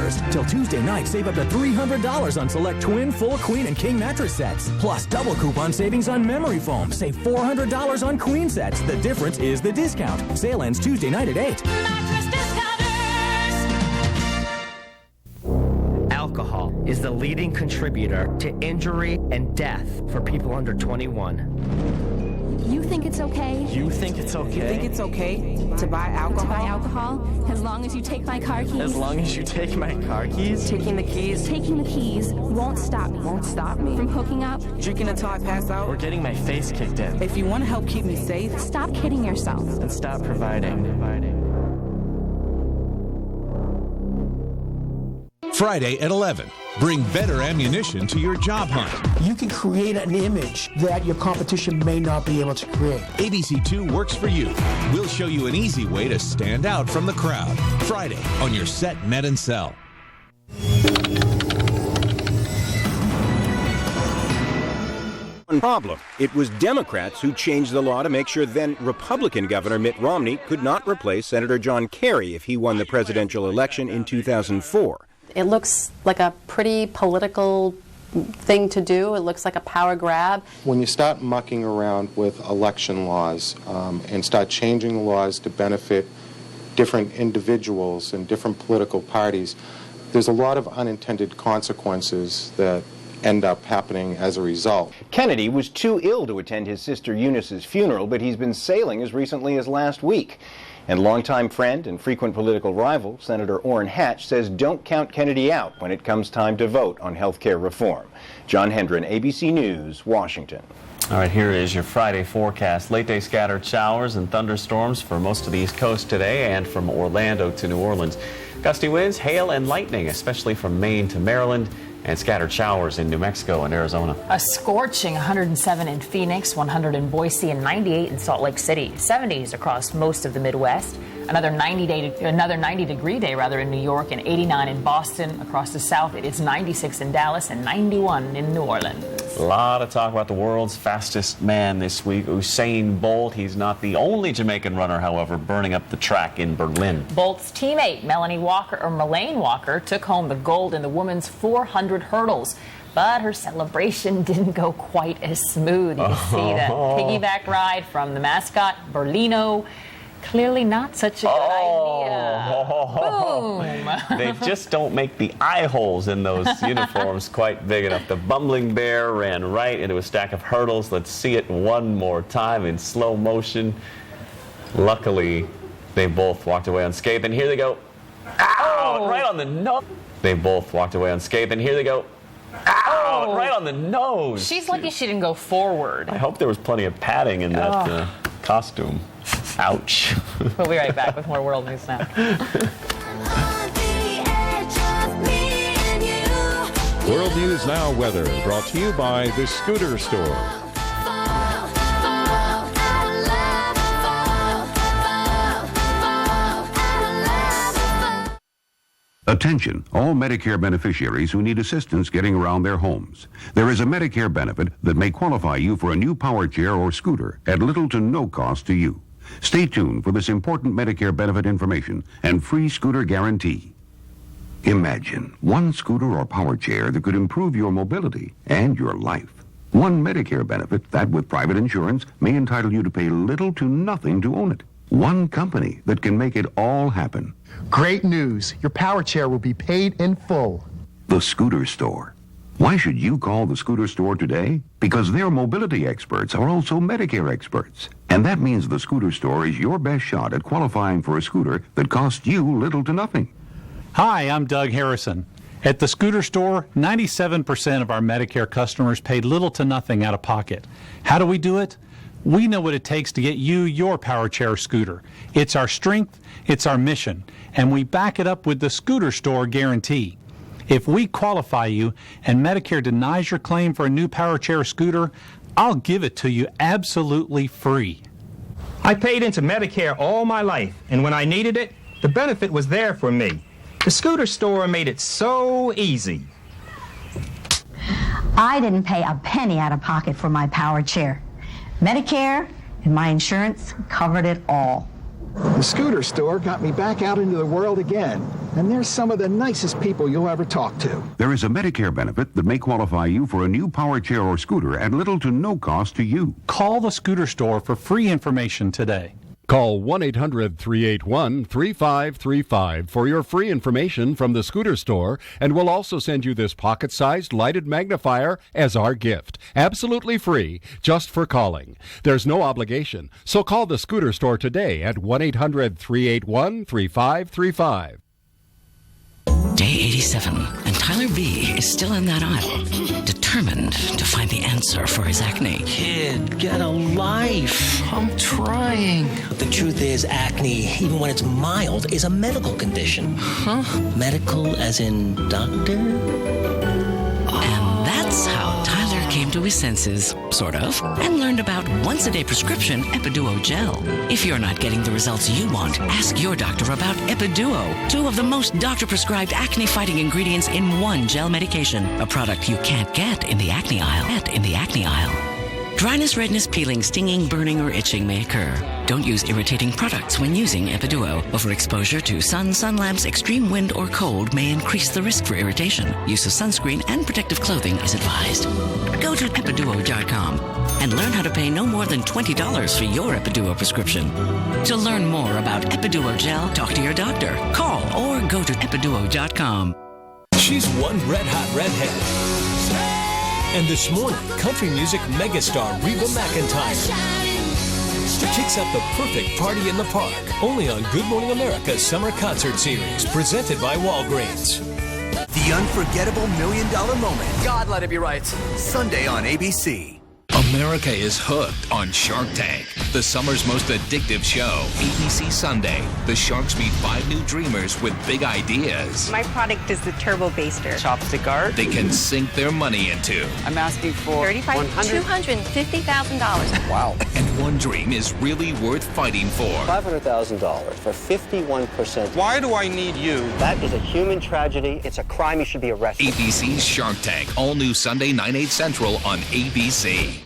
Discounters. Till Tuesday night, save up to $300 on select twin, full, queen, and king mattress sets. Plus, double coupon savings on memory foam. Save $400 on queen sets. The difference is the discount. Sale ends Tuesday night at 8. Mattress Discounters. Alcohol is the leading contributor to injury and death for people under 21. You think it's okay? You think it's okay? You think it's okay to buy alcohol? To buy alcohol? As long as you take my car keys? As long as you take my car keys? Taking the keys? Taking the keys won't stop me. Won't stop me. From hooking up? Drinking until I pass out? Or getting my face kicked in? If you want to help keep me safe, stop kidding yourself. And stop providing. Friday at 11. Bring better ammunition to your job hunt. You can create an image that your competition may not be able to create. ABC2 works for you. We'll show you an easy way to stand out from the crowd. Friday on your Set, Met, and Sell. One problem. It was Democrats who changed the law to make sure then Republican Governor Mitt Romney could not replace Senator John Kerry if he won the presidential election in 2004. It looks like a pretty political thing to do. It looks like a power grab. When you start mucking around with election laws and start changing the laws to benefit different individuals and different political parties, there's a lot of unintended consequences that end up happening as a result. Kennedy was too ill to attend his sister Eunice's funeral, but he's been sailing as recently as last week. And longtime friend and frequent political rival, Senator Orrin Hatch, says don't count Kennedy out when it comes time to vote on health care reform. John Hendren, ABC News, Washington. All right, here is your Friday forecast. Late-day scattered showers and thunderstorms for most of the East Coast today and from Orlando to New Orleans. Gusty winds, hail, and lightning, especially from Maine to Maryland, and scattered showers in New Mexico and Arizona. A scorching 107 in Phoenix, 100 in Boise, and 98 in Salt Lake City. 70s across most of the Midwest. Another 90-degree day in New York, and 89 in Boston. Across the South, it is 96 in Dallas and 91 in New Orleans. A lot of talk about the world's fastest man this week, Usain Bolt. He's not the only Jamaican runner, however, burning up the track in Berlin. Bolt's teammate, Melaine Walker, took home the gold in the women's 400 hurdles. But her celebration didn't go quite as smooth. You can see the piggyback ride from the mascot, Berlino. Clearly not such a good idea. Boom. They just don't make the eye holes in those uniforms quite big enough. The bumbling bear ran right into a stack of hurdles. Let's see it one more time in slow motion. Luckily, they both walked away unscathed. And here they go. Ow! Right on the nose. They both walked away unscathed. And here they go. Ow! Right on the nose. She's lucky she didn't go forward. I hope there was plenty of padding in that costume. Ouch. We'll be right back with more World News Now. World News Now weather brought to you by the Scooter Store. Attention, all Medicare beneficiaries who need assistance getting around their homes. There is a Medicare benefit that may qualify you for a new power chair or scooter at little to no cost to you. Stay tuned for this important Medicare benefit information and free scooter guarantee. Imagine one scooter or power chair that could improve your mobility and your life. One Medicare benefit that, with private insurance, may entitle you to pay little to nothing to own it. One company that can make it all happen. Great news. Your power chair will be paid in full. The Scooter Store. Why should you call the Scooter Store today? Because their mobility experts are also Medicare experts. And that means the Scooter Store is your best shot at qualifying for a scooter that costs you little to nothing. Hi, I'm Doug Harrison. At the Scooter Store, 97% of our Medicare customers pay little to nothing out of pocket. How do we do it? We know what it takes to get you your power chair or scooter. It's our strength, it's our mission, and we back it up with the Scooter Store guarantee. If we qualify you and Medicare denies your claim for a new power chair or scooter, I'll give it to you absolutely free. I paid into Medicare all my life, and when I needed it, the benefit was there for me. The Scooter Store made it so easy. I didn't pay a penny out of pocket for my power chair. Medicare and my insurance covered it all. The Scooter Store got me back out into the world again. and they're some of the nicest people you'll ever talk to. There is a Medicare benefit that may qualify you for a new power chair or scooter at little to no cost to you. Call the Scooter Store for free information today. Call 1-800-381-3535 for your free information from the Scooter Store, and we'll also send you this pocket-sized lighted magnifier as our gift. Absolutely free, just for calling. There's no obligation, so call the Scooter Store today at 1-800-381-3535. Day 87, and Tyler B is still in that aisle, determined to find the answer for his acne. Kid, get a life. I'm trying. The truth is, acne, even when it's mild, is a medical condition. Huh? Medical as in doctor? And that's how Tyler came to his senses, sort of, and learned about once-a-day prescription Epiduo Gel. If you're not getting the results you want, ask your doctor about Epiduo, 2 of the most doctor-prescribed acne-fighting ingredients in one gel medication, a product you can't get in the acne aisle. Dryness, redness, peeling, stinging, burning, or itching may occur. Don't use irritating products when using Epiduo. Overexposure to sun lamps, extreme wind, or cold may increase the risk for irritation. Use of sunscreen and protective clothing is advised. Go to Epiduo.com and learn how to pay no more than $20 for your Epiduo prescription. To learn more about Epiduo Gel, talk to your doctor, call, or go to Epiduo.com. She's one red-hot redhead. And this morning, country music megastar Reba McEntire kicks up the perfect party in the park, only on Good Morning America's Summer Concert Series, presented by Walgreens. The unforgettable $1 million moment. God, let it be right. Sunday on ABC. America is hooked on Shark Tank, the summer's most addictive show. ABC Sunday. The Sharks meet 5 new dreamers with big ideas. My product is the Turbo Baster. Chopstick art they can sink their money into. I'm asking for $250,000. Wow. And one dream is really worth fighting for. $500,000 for 51%. Why do I need you? That is a human tragedy. It's a crime. You should be arrested. ABC's Shark Tank. All new Sunday, 9/8 Central on ABC.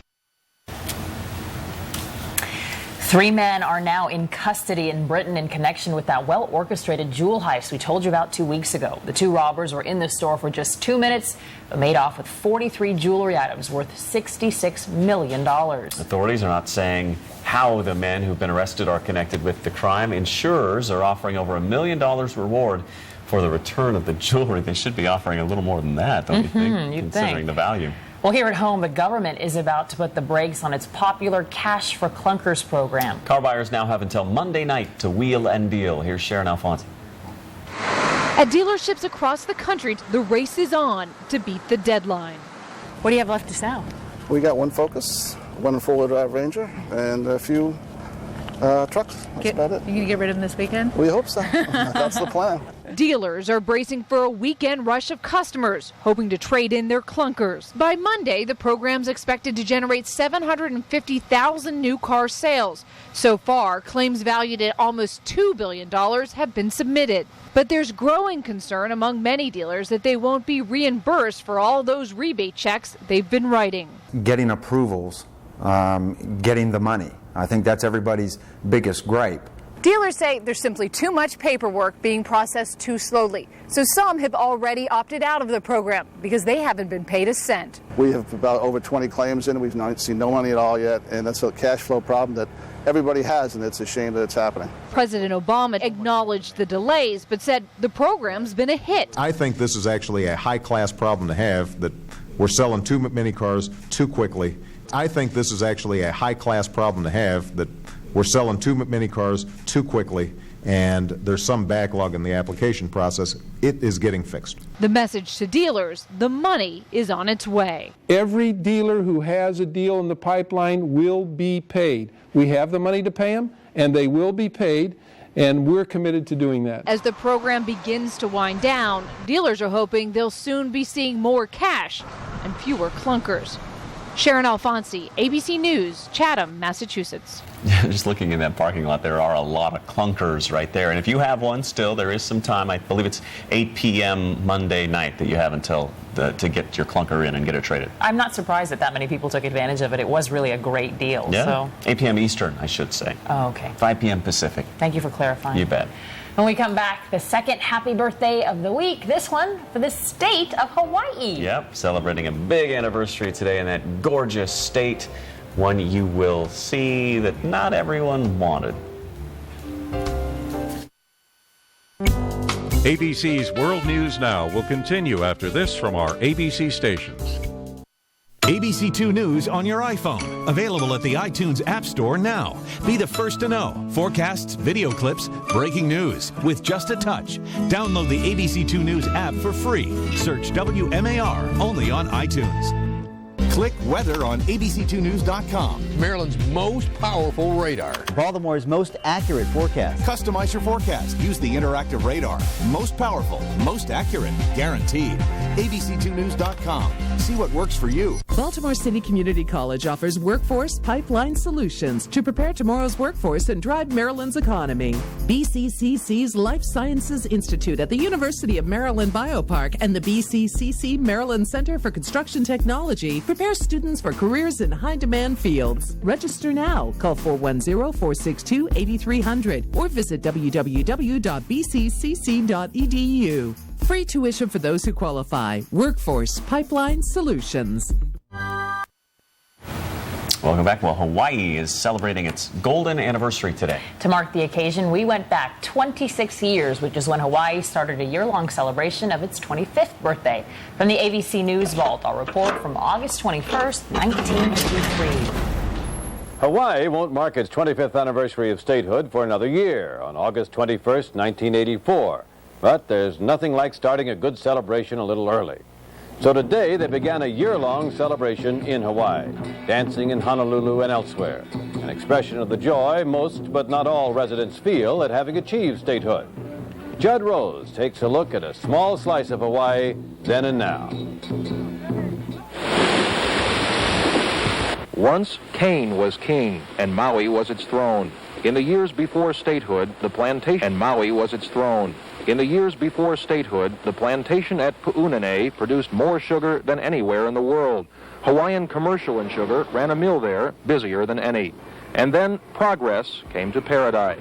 3 men are now in custody in Britain in connection with that well-orchestrated jewel heist we told you about 2 weeks ago. The 2 robbers were in the store for just 2 minutes, but made off with 43 jewelry items worth $66 million. Authorities are not saying how the men who've been arrested are connected with the crime. Insurers are offering over $1 million reward for the return of the jewelry. They should be offering a little more than that, don't you think, considering the value? Well, here at home, the government is about to put the brakes on its popular Cash for Clunkers program. Car buyers now have until Monday night to wheel and deal. Here's Sharon Alfonsi. At dealerships across the country, the race is on to beat the deadline. What do you have left to sell? We got one Focus, one four-wheel drive Ranger, and a few trucks. That's about it. You gonna get rid of them this weekend? We hope so. That's the plan. Dealers are bracing for a weekend rush of customers, hoping to trade in their clunkers. By Monday, the program's expected to generate 750,000 new car sales. So far, claims valued at almost $2 billion have been submitted. But there's growing concern among many dealers that they won't be reimbursed for all those rebate checks they've been writing. Getting approvals, getting the money. I think that's everybody's biggest gripe. Dealers say there's simply too much paperwork being processed too slowly. So some have already opted out of the program because they haven't been paid a cent. We have about over 20 claims in. We've not seen no money at all yet, and that's a cash flow problem that everybody has, and it's a shame that it's happening. President Obama acknowledged the delays, but said the program's been a hit. I think this is actually a high-class problem to have, that we're selling too many cars too quickly. I think this is actually a high-class problem to have, that we're selling too many cars too quickly, and there's some backlog in the application process. It is getting fixed. The message to dealers, the money is on its way. Every dealer who has a deal in the pipeline will be paid. We have the money to pay them, and they will be paid, and we're committed to doing that. As the program begins to wind down, dealers are hoping they'll soon be seeing more cash and fewer clunkers. Sharon Alfonsi, ABC News, Chatham, Massachusetts. Just looking in that parking lot, there are a lot of clunkers right there. And if you have one still, there is some time. I believe it's 8 p.m. Monday night that you have until to get your clunker in and get it traded. I'm not surprised that many people took advantage of it. It was really a great deal. Yeah. So. 8 p.m. Eastern, I should say. Oh, okay. 5 p.m. Pacific. Thank you for clarifying. You bet. When we come back, the second happy birthday of the week, this one for the state of Hawaii. Yep, celebrating a big anniversary today in that gorgeous state, one you will see that not everyone wanted. ABC's World News Now will continue after this from our ABC stations. ABC2 News on your iPhone. Available at the iTunes App Store now. Be the first to know. Forecasts, video clips, breaking news with just a touch. Download the ABC2 News app for free. Search WMAR only on iTunes. Click weather on abc2news.com. Maryland's most powerful radar. Baltimore's most accurate forecast. Customize your forecast. Use the interactive radar. Most powerful, most accurate, guaranteed. abc2news.com. See what works for you. Baltimore City Community College offers workforce pipeline solutions to prepare tomorrow's workforce and drive Maryland's economy. BCCC's Life Sciences Institute at the University of Maryland Biopark and the BCCC Maryland Center for Construction Technology prepare students for careers in high-demand fields. Register now. Call 410-462-8300 or visit www.bccc.edu. Free tuition for those who qualify. Workforce Pipeline Solutions. Welcome back. Well, Hawaii is celebrating its golden anniversary today. To mark the occasion, we went back 26 years, which is when Hawaii started a year-long celebration of its 25th birthday. From the ABC News Vault, our report from August 21st, 1953. Hawaii won't mark its 25th anniversary of statehood for another year on August 21st, 1984. But there's nothing like starting a good celebration a little early. So today they began a year-long celebration in Hawaii, dancing in Honolulu and elsewhere, an expression of the joy most but not all residents feel at having achieved statehood. Judd Rose takes a look at a small slice of Hawaii then and now. Once, Kane was king, and Maui was its throne. In the years before statehood, the plantation and Maui was its throne. In the years before statehood, the plantation at Pu'unene produced more sugar than anywhere in the world. Hawaiian Commercial and Sugar ran a mill there, busier than any. And then progress came to paradise.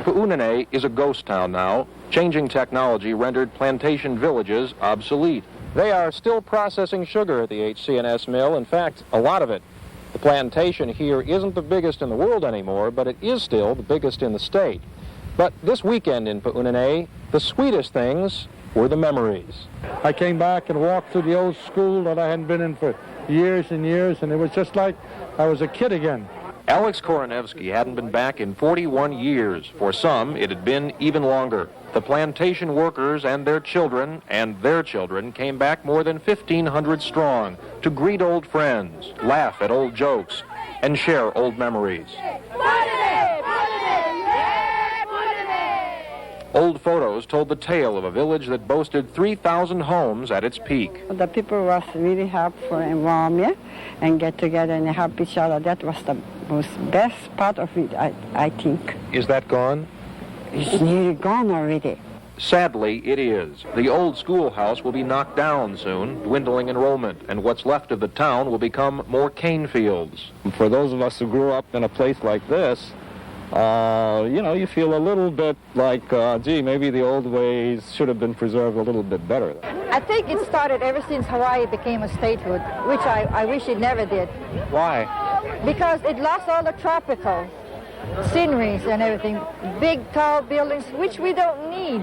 Pu'unene is a ghost town now. Changing technology rendered plantation villages obsolete. They are still processing sugar at the HC&S mill, in fact, a lot of it. The plantation here isn't the biggest in the world anymore, but it is still the biggest in the state. But this weekend in Pu'unene, the sweetest things were the memories. I came back and walked through the old school that I hadn't been in for years and years, and it was just like I was a kid again. Alex Koronevsky hadn't been back in 41 years. For some, it had been even longer. The plantation workers and their children came back more than 1,500 strong to greet old friends, laugh at old jokes, and share old memories. Old photos told the tale of a village that boasted 3,000 homes at its peak. The people was really helpful and warm, yeah, and get together and help each other. That was the most best part of it, I think. Is that gone? It's nearly gone already. Sadly, it is. The old schoolhouse will be knocked down soon, dwindling enrollment, and what's left of the town will become more cane fields. For those of us who grew up in a place like this, you feel a little bit like, gee, maybe the old ways should have been preserved a little bit better. I think it started ever since Hawaii became a statehood, which I wish it never did. Why? Because it lost all the tropical sceneries and everything, big tall buildings, which we don't need.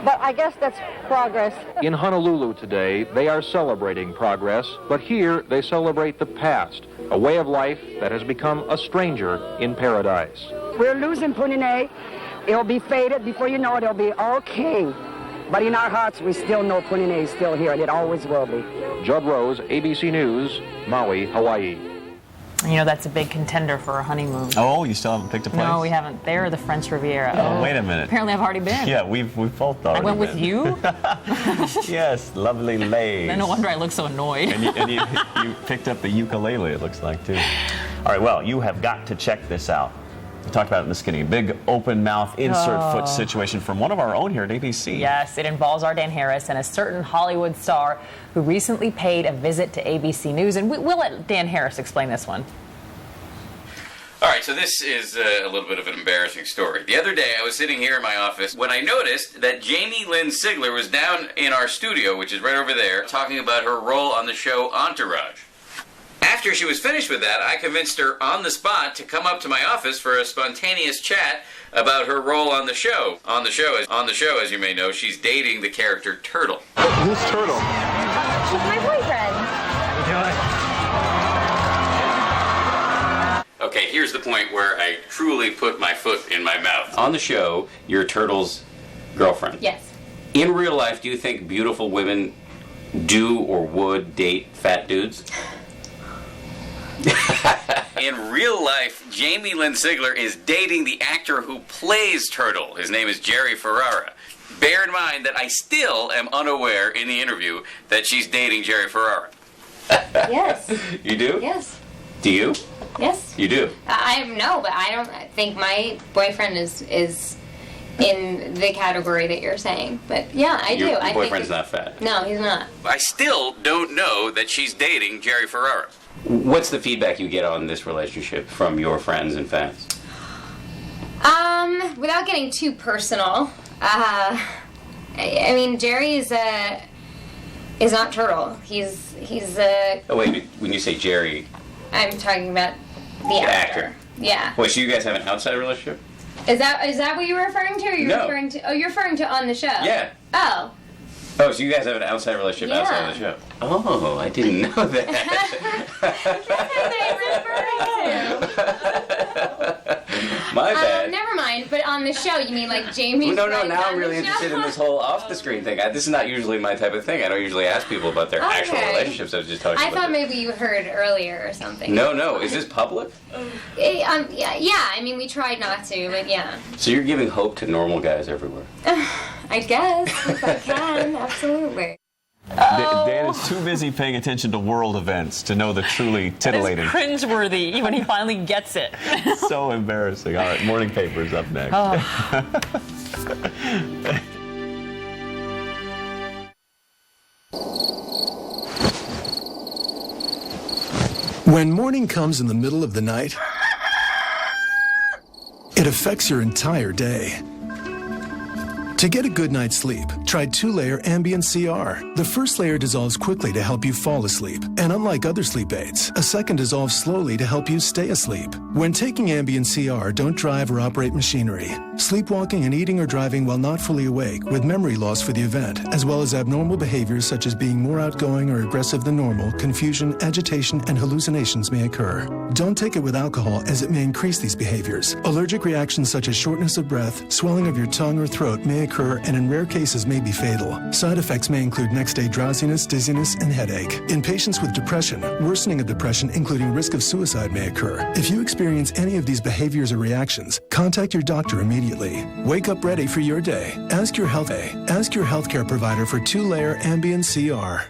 But I guess that's progress. In Honolulu today, they are celebrating progress, but here they celebrate the past, a way of life that has become a stranger in paradise. We're losing Pu'unene. It'll be faded. Before you know it, it'll be all king. But in our hearts, we still know Pu'unene is still here, and it always will be. Judd Rose, ABC News, Maui, Hawaii. You know, that's a big contender for a honeymoon. Oh, you still haven't picked a place? No, we haven't. They're the French Riviera. Oh, wait a minute. Apparently I've already been. Yeah, we've both already I went with been. you? Yes, lovely lays. No wonder I look so annoyed. And you picked up the ukulele, it looks like, too. All right, well, you have got to check this out. We talked about it in the skinny. Big open mouth insert foot situation from one of our own here at ABC. Yes, it involves our Dan Harris and a certain Hollywood star who recently paid a visit to ABC News. And we'll let Dan Harris explain this one. All right, so this is a little bit of an embarrassing story. The other day, I was sitting here in my office when I noticed that Jamie Lynn Sigler was down in our studio, which is right over there, talking about her role on the show Entourage. After she was finished with that, I convinced her on the spot to come up to my office for a spontaneous chat about her role on the show. On the show, as you may know, she's dating the character Turtle. Who's Turtle? She's my boyfriend. Okay, here's the point where I truly put my foot in my mouth. On the show, you're Turtle's girlfriend. Yes. In real life, do you think beautiful women do or would date fat dudes? In real life, Jamie Lynn Sigler is dating the actor who plays Turtle. His name is Jerry Ferrara. Bear in mind that I still am unaware in the interview that she's dating Jerry Ferrara. Yes. You do? Yes. Do you? Yes. You do? I know, but I don't think my boyfriend is in the category that you're saying. But yeah, I do. Your I boyfriend's think not fat. No, he's not. I still don't know that she's dating Jerry Ferrara. What's the feedback you get on this relationship from your friends and fans? Without getting too personal, I mean, Jerry is not Turtle. He's Oh wait, when you say Jerry, I'm talking about the actor. Yeah. Wait, so you guys have an outside relationship? Is that what you were referring to? Or you're No. referring to? Oh, you're referring to on the show. Yeah. Oh. Oh, so you guys have an outside relationship Yeah. outside of the show? Oh, I didn't know that. My bad. Never mind. But on the show, you mean like Jamie's? No, friend now on I'm really the show? interested in this whole off-the-screen thing. This is not usually my type of thing. I don't usually ask people about their actual Okay. relationships. I was just talking I about thought maybe you heard earlier or something. No. Is this public? Yeah. I mean, we tried not to, but yeah. So you're giving hope to normal guys everywhere. I guess if I can, absolutely. Dan is too busy paying attention to world events to know the truly titillating. It's cringeworthy when he finally gets it. So embarrassing. All right, morning paper's up next. When morning comes in the middle of the night, it affects your entire day. To get a good night's sleep, try 2-layer Ambient CR. The first layer dissolves quickly to help you fall asleep. And unlike other sleep aids, a second dissolves slowly to help you stay asleep. When taking Ambient CR, don't drive or operate machinery. Sleepwalking and eating or driving while not fully awake with memory loss for the event, as well as abnormal behaviors such as being more outgoing or aggressive than normal, confusion, agitation, and hallucinations may occur. Don't take it with alcohol as it may increase these behaviors. Allergic reactions such as shortness of breath, swelling of your tongue or throat may occur and in rare cases may be fatal. Side effects may include next-day drowsiness, dizziness, and headache. In patients with depression, worsening of depression, including risk of suicide, may occur. If you experience any of these behaviors or reactions, contact your doctor immediately. Wake up ready for your day. Ask your healthcare provider for 2-layer Ambient CR.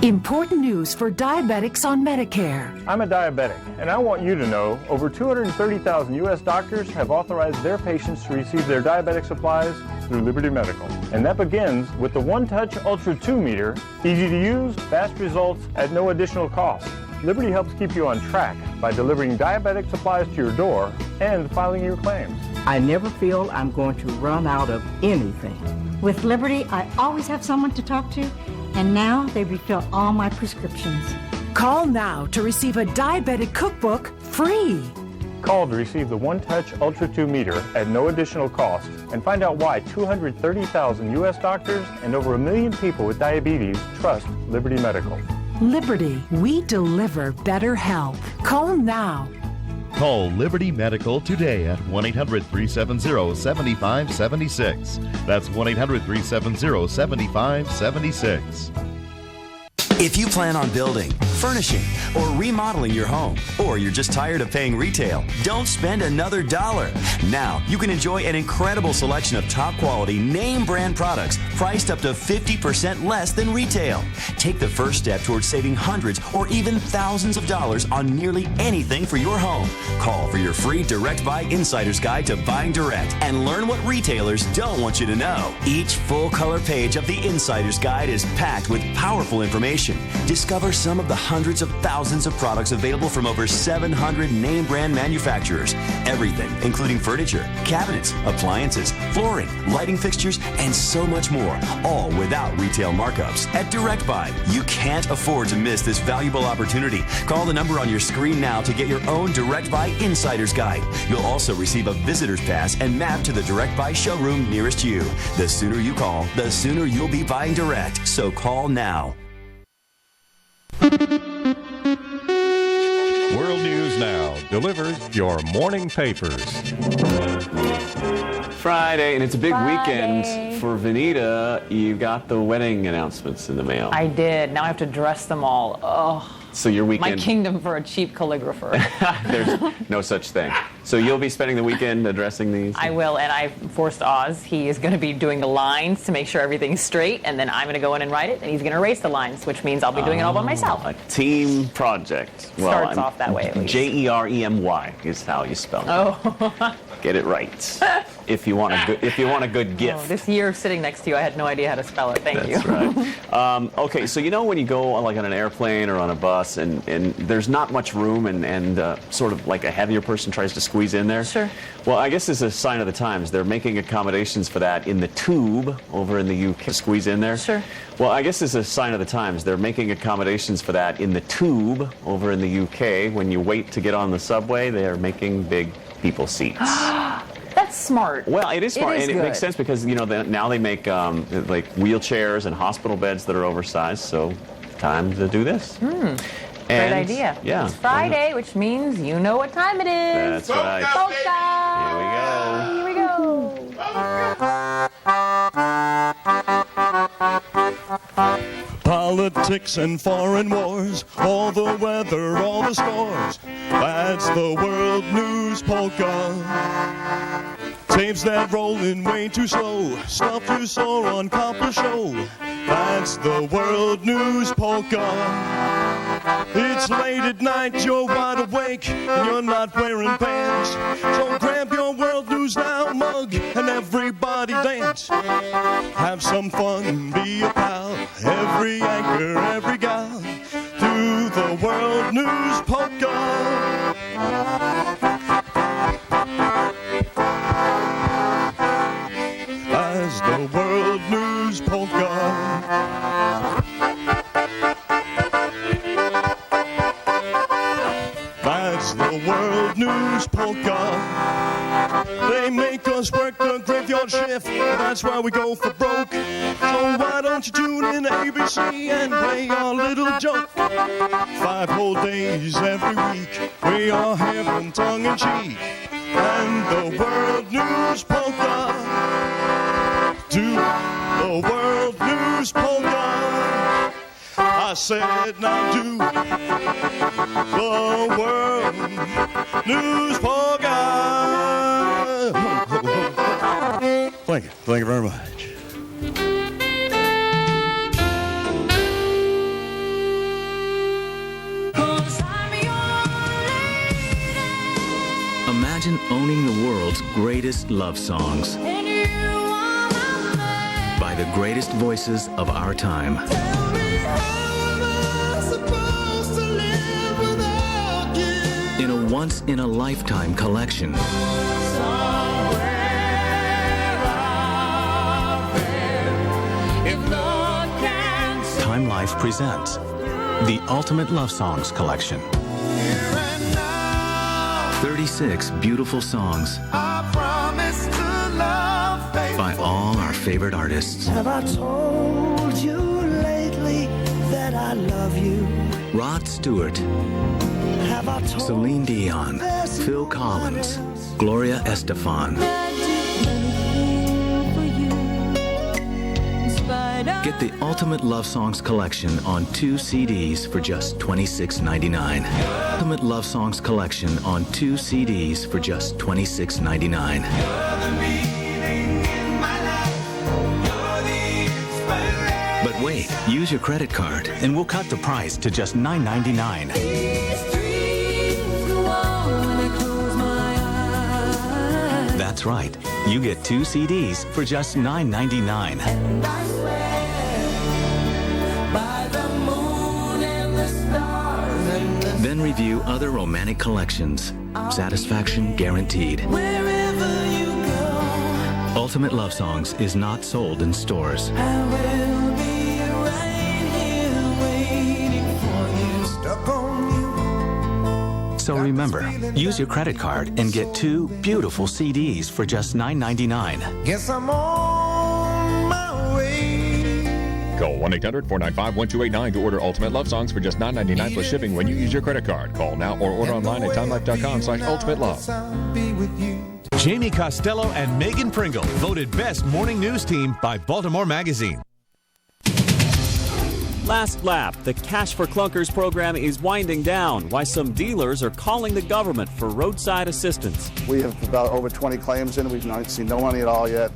Important news for diabetics on Medicare. I'm a diabetic, and I want you to know over 230,000 U.S. doctors have authorized their patients to receive their diabetic supplies through Liberty Medical. And that begins with the One Touch Ultra 2 meter, easy to use, fast results at no additional cost. Liberty helps keep you on track by delivering diabetic supplies to your door and filing your claims. I never feel I'm going to run out of anything. With Liberty, I always have someone to talk to, and now they refill all my prescriptions. Call now to receive a diabetic cookbook free. Call to receive the One Touch Ultra 2 meter at no additional cost and find out why 230,000 U.S. doctors and over 1 million people with diabetes trust Liberty Medical. Liberty, we deliver better health. Call now. Call Liberty Medical today at 1-800-370-7576. That's 1-800-370-7576. If you plan on building, furnishing, or remodeling your home, or you're just tired of paying retail, don't spend another dollar. Now, you can enjoy an incredible selection of top quality name brand products priced up to 50% less than retail. Take the first step towards saving hundreds or even thousands of dollars on nearly anything for your home. Call for your free Direct Buy Insider's Guide to Buying Direct and learn what retailers don't want you to know. Each full color page of the Insider's Guide is packed with powerful information selection. Discover some of the hundreds of thousands of products available from over 700 name brand manufacturers. Everything, including furniture, cabinets, appliances, flooring, lighting fixtures, and so much more, all without retail markups. At Direct Buy, you can't afford to miss this valuable opportunity. Call the number on your screen now to get your own Direct Buy Insider's Guide. You'll also receive a visitor's pass and map to the Direct Buy showroom nearest you. The sooner you call, the sooner you'll be buying direct. So call now. World News Now delivers your morning papers. Friday, and it's a big weekend for Vanita. You got the wedding announcements in the mail. I did. Now I have to dress them all. Oh. So your weekend... My kingdom for a cheap calligrapher. There's no such thing. So you'll be spending the weekend addressing these? I will, and I forced Oz. He is going to be doing the lines to make sure everything's straight, and then I'm going to go in and write it, and he's going to erase the lines, which means I'll be doing it all by myself. A team project. Starts off that way, at least. Jeremy is how you spell it. Oh. Get it right. If you want a good gift. Oh, this year sitting next to you, I had no idea how to spell it. Thank you. That's right. Okay, so you know when you go like on an airplane or on a bus and there's not much room and sort of like a heavier person tries to squeeze in there? Sure. Well, I guess it's a sign of the times. They're making accommodations for that in the tube over in the UK to squeeze in there. Sure. Well, I guess it's a sign of the times. They're making accommodations for that in the tube over in the UK. When you wait to get on the subway, they're making big people seats. That's smart. Well, it is smart, and good. it makes sense because now they make like wheelchairs and hospital beds that are oversized. So, time to do this. Great idea. Yeah. It's Friday, which means you know what time it is. That's right. Polka. Here we go. Politics and foreign wars, all the weather, all the scores. That's the World News Polka. Tapes that rolling way too slow, stuff too sore on copper show. That's the World News Polka. It's late at night, you're wide awake, and you're not wearing pants. So grab your World News Now mug and everybody dance. Have some fun, be a pal, every anchor, every gal, to the World News Polka. As the World News Polka. That's the World News Polka. They make us work the graveyard shift, that's why we go for broke. So why don't you tune in to ABC and play our little joke? 5 whole days every week, we are having tongue in cheek. And the World News Polka, to the World News Polka. I said now do the World News Polka. Thank you very much. Imagine owning the world's greatest love songs by the greatest voices of our time. In a once-in-a-lifetime collection. Time Life presents the Ultimate Love Songs Collection. 36 beautiful songs by all our favorite artists. Have I told you lately that I love you? Rod Stewart, Celine Dion, Phil Collins, Gloria Estefan. Get the Ultimate Love Songs Collection on 2 CDs for just $26.99. Ultimate Love Songs Collection on 2 CDs for just $26.99. But wait, use your credit card and we'll cut the price to just $9.99. That's right. You get 2 CDs for just $9.99. Then review other romantic collections. Satisfaction guaranteed. Wherever you go, Ultimate Love Songs is not sold in stores. I will be right here waiting for you. Stuck on you. So remember, use your credit card and get 2 beautiful CDs for just $9.99. Guess I'm on my way. Call 1-800-495-1289 to order Ultimate Love Songs for just $9.99 plus shipping when you use your credit card. Call now or order online at timelife.com/ultimatelove. Be with you. Jamie Costello and Megan Pringle voted Best Morning News Team by Baltimore Magazine. Last lap, the Cash for Clunkers program is winding down. Why some dealers are calling the government for roadside assistance. We have about over 20 claims in. We've not seen no money at all yet.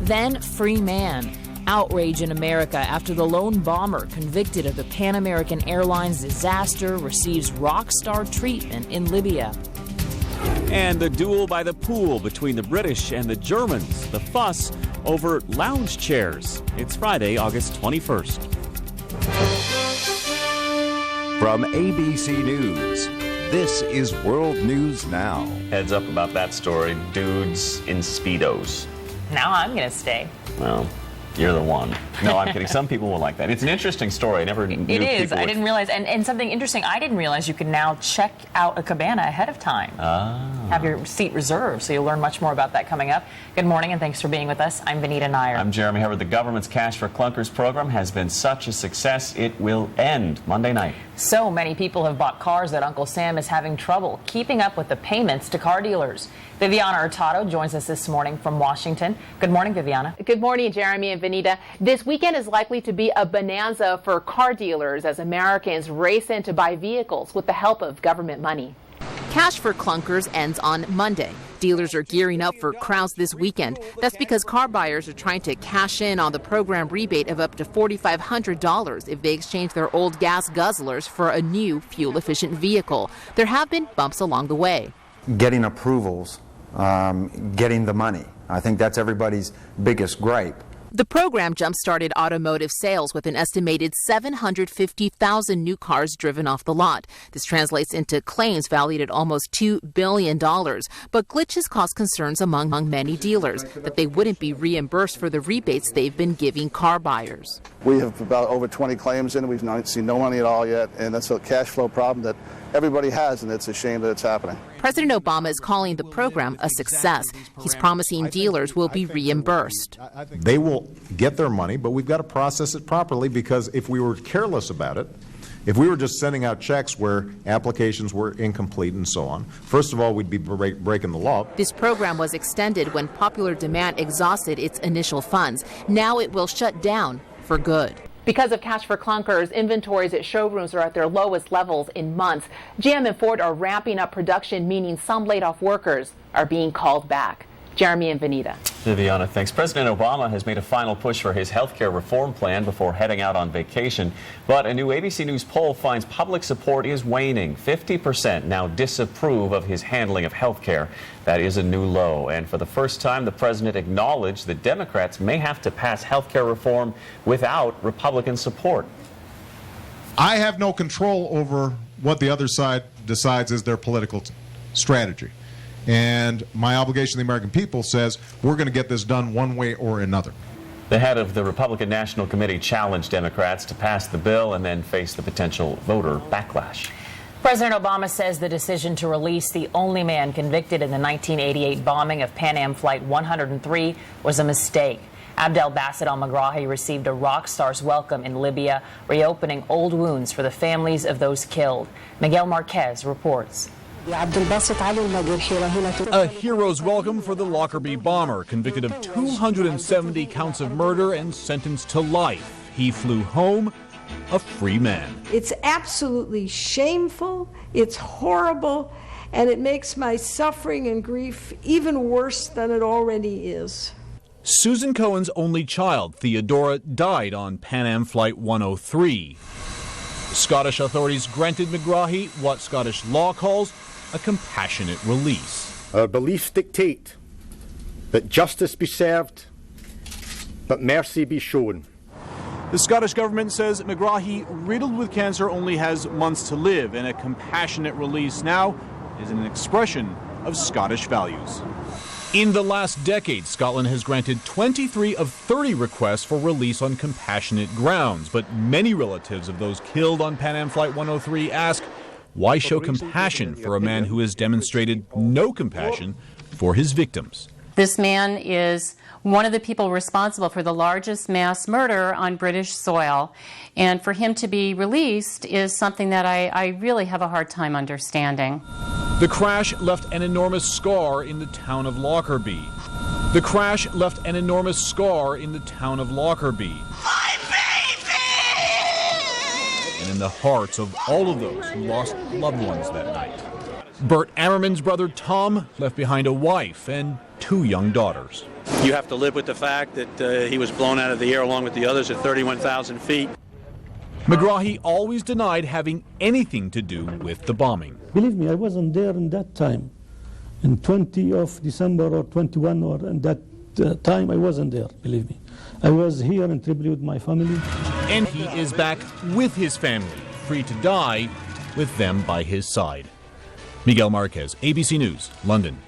Then free man. Outrage in America after the lone bomber convicted of the Pan American Airlines disaster receives rock star treatment in Libya. And the duel by the pool between the British and the Germans. The fuss over lounge chairs. It's Friday, August 21st. From ABC News, this is World News Now. Heads up about that story. Dudes in Speedos. Now I'm going to stay. Well, you're the one. No, I'm kidding. Some people will like that. It's an interesting story. I never knew It is. people I would- didn't realize. And something interesting, I didn't realize you could now check out a cabana ahead of time. Have your seat reserved, so you'll learn much more about that coming up. Good morning, and thanks for being with us. I'm Vanita Nair. I'm Jeremy Hubbard. The government's Cash for Clunkers program has been such a success, it will end Monday night. So many people have bought cars that Uncle Sam is having trouble keeping up with the payments to car dealers. Viviana Hurtado joins us this morning from Washington. Good morning, Viviana. Good morning, Jeremy and Vanita. This weekend is likely to be a bonanza for car dealers as Americans race in to buy vehicles with the help of government money. Cash for Clunkers ends on Monday. Dealers are gearing up for crowds this weekend. That's because car buyers are trying to cash in on the program rebate of up to $4,500 if they exchange their old gas guzzlers for a new fuel-efficient vehicle. There have been bumps along the way. Getting approvals, getting the money. I think that's everybody's biggest gripe. The program jump-started automotive sales with an estimated 750,000 new cars driven off the lot. This translates into claims valued at almost $2 billion. But glitches cause concerns among many dealers that they wouldn't be reimbursed for the rebates they've been giving car buyers. We have about over 20 claims in. We've not seen no money at all yet, and that's a cash flow problem that everybody has, and it's a shame that it's happening. President Obama is calling the program a success. He's promising dealers will be reimbursed. They will get their money, but we've got to process it properly, because if we were careless about it, if we were just sending out checks where applications were incomplete and so on, first of all, we'd be breaking the law. This program was extended when popular demand exhausted its initial funds. Now it will shut down for good. Because of Cash for Clunkers, inventories at showrooms are at their lowest levels in months. GM and Ford are ramping up production, meaning some laid-off workers are being called back. Jeremy and Vanita. Viviana, thanks. President Obama has made a final push for his health care reform plan before heading out on vacation. But a new ABC News poll finds public support is waning. 50% now disapprove of his handling of health care. That is a new low. And for the first time, the president acknowledged that Democrats may have to pass health care reform without Republican support. I have no control over what the other side decides is their political strategy. And my obligation to the American people says we're going to get this done one way or another. The head of the Republican National Committee challenged Democrats to pass the bill and then face the potential voter backlash. President Obama says the decision to release the only man convicted in the 1988 bombing of Pan Am Flight 103 was a mistake. Abdel Bassett al-Megrahi received a rock star's welcome in Libya, reopening old wounds for the families of those killed. Miguel Marquez reports. A hero's welcome for the Lockerbie bomber, convicted of 270 counts of murder and sentenced to life. He flew home a free man. It's absolutely shameful, it's horrible, and it makes my suffering and grief even worse than it already is. Susan Cohen's only child, Theodora, died on Pan Am Flight 103. Scottish authorities granted Megrahi what Scottish law calls a compassionate release. Our beliefs dictate that justice be served, but mercy be shown. The Scottish government says McGrahy, riddled with cancer, only has months to live, and a compassionate release now is an expression of Scottish values. In the last decade, Scotland has granted 23 of 30 requests for release on compassionate grounds, but many relatives of those killed on Pan Am Flight 103 ask, why show compassion for a man who has demonstrated no compassion for his victims? This man is one of the people responsible for the largest mass murder on British soil, and for him to be released is something that I really have a hard time understanding. The crash left an enormous scar in the town of Lockerbie. The crash left an enormous scar in the town of Lockerbie. My baby! And in the hearts of all of those who lost loved ones that night. Bert Ammerman's brother Tom left behind a wife and 2 young daughters. You have to live with the fact that he was blown out of the air along with the others at 31,000 feet. McGrahy always denied having anything to do with the bombing. Believe me, I wasn't there in that time. In 20 of December or 21 or in that time, I wasn't there, believe me. I was here in Tripoli with my family. And he is back with his family, free to die with them by his side. Miguel Marquez, ABC News, London.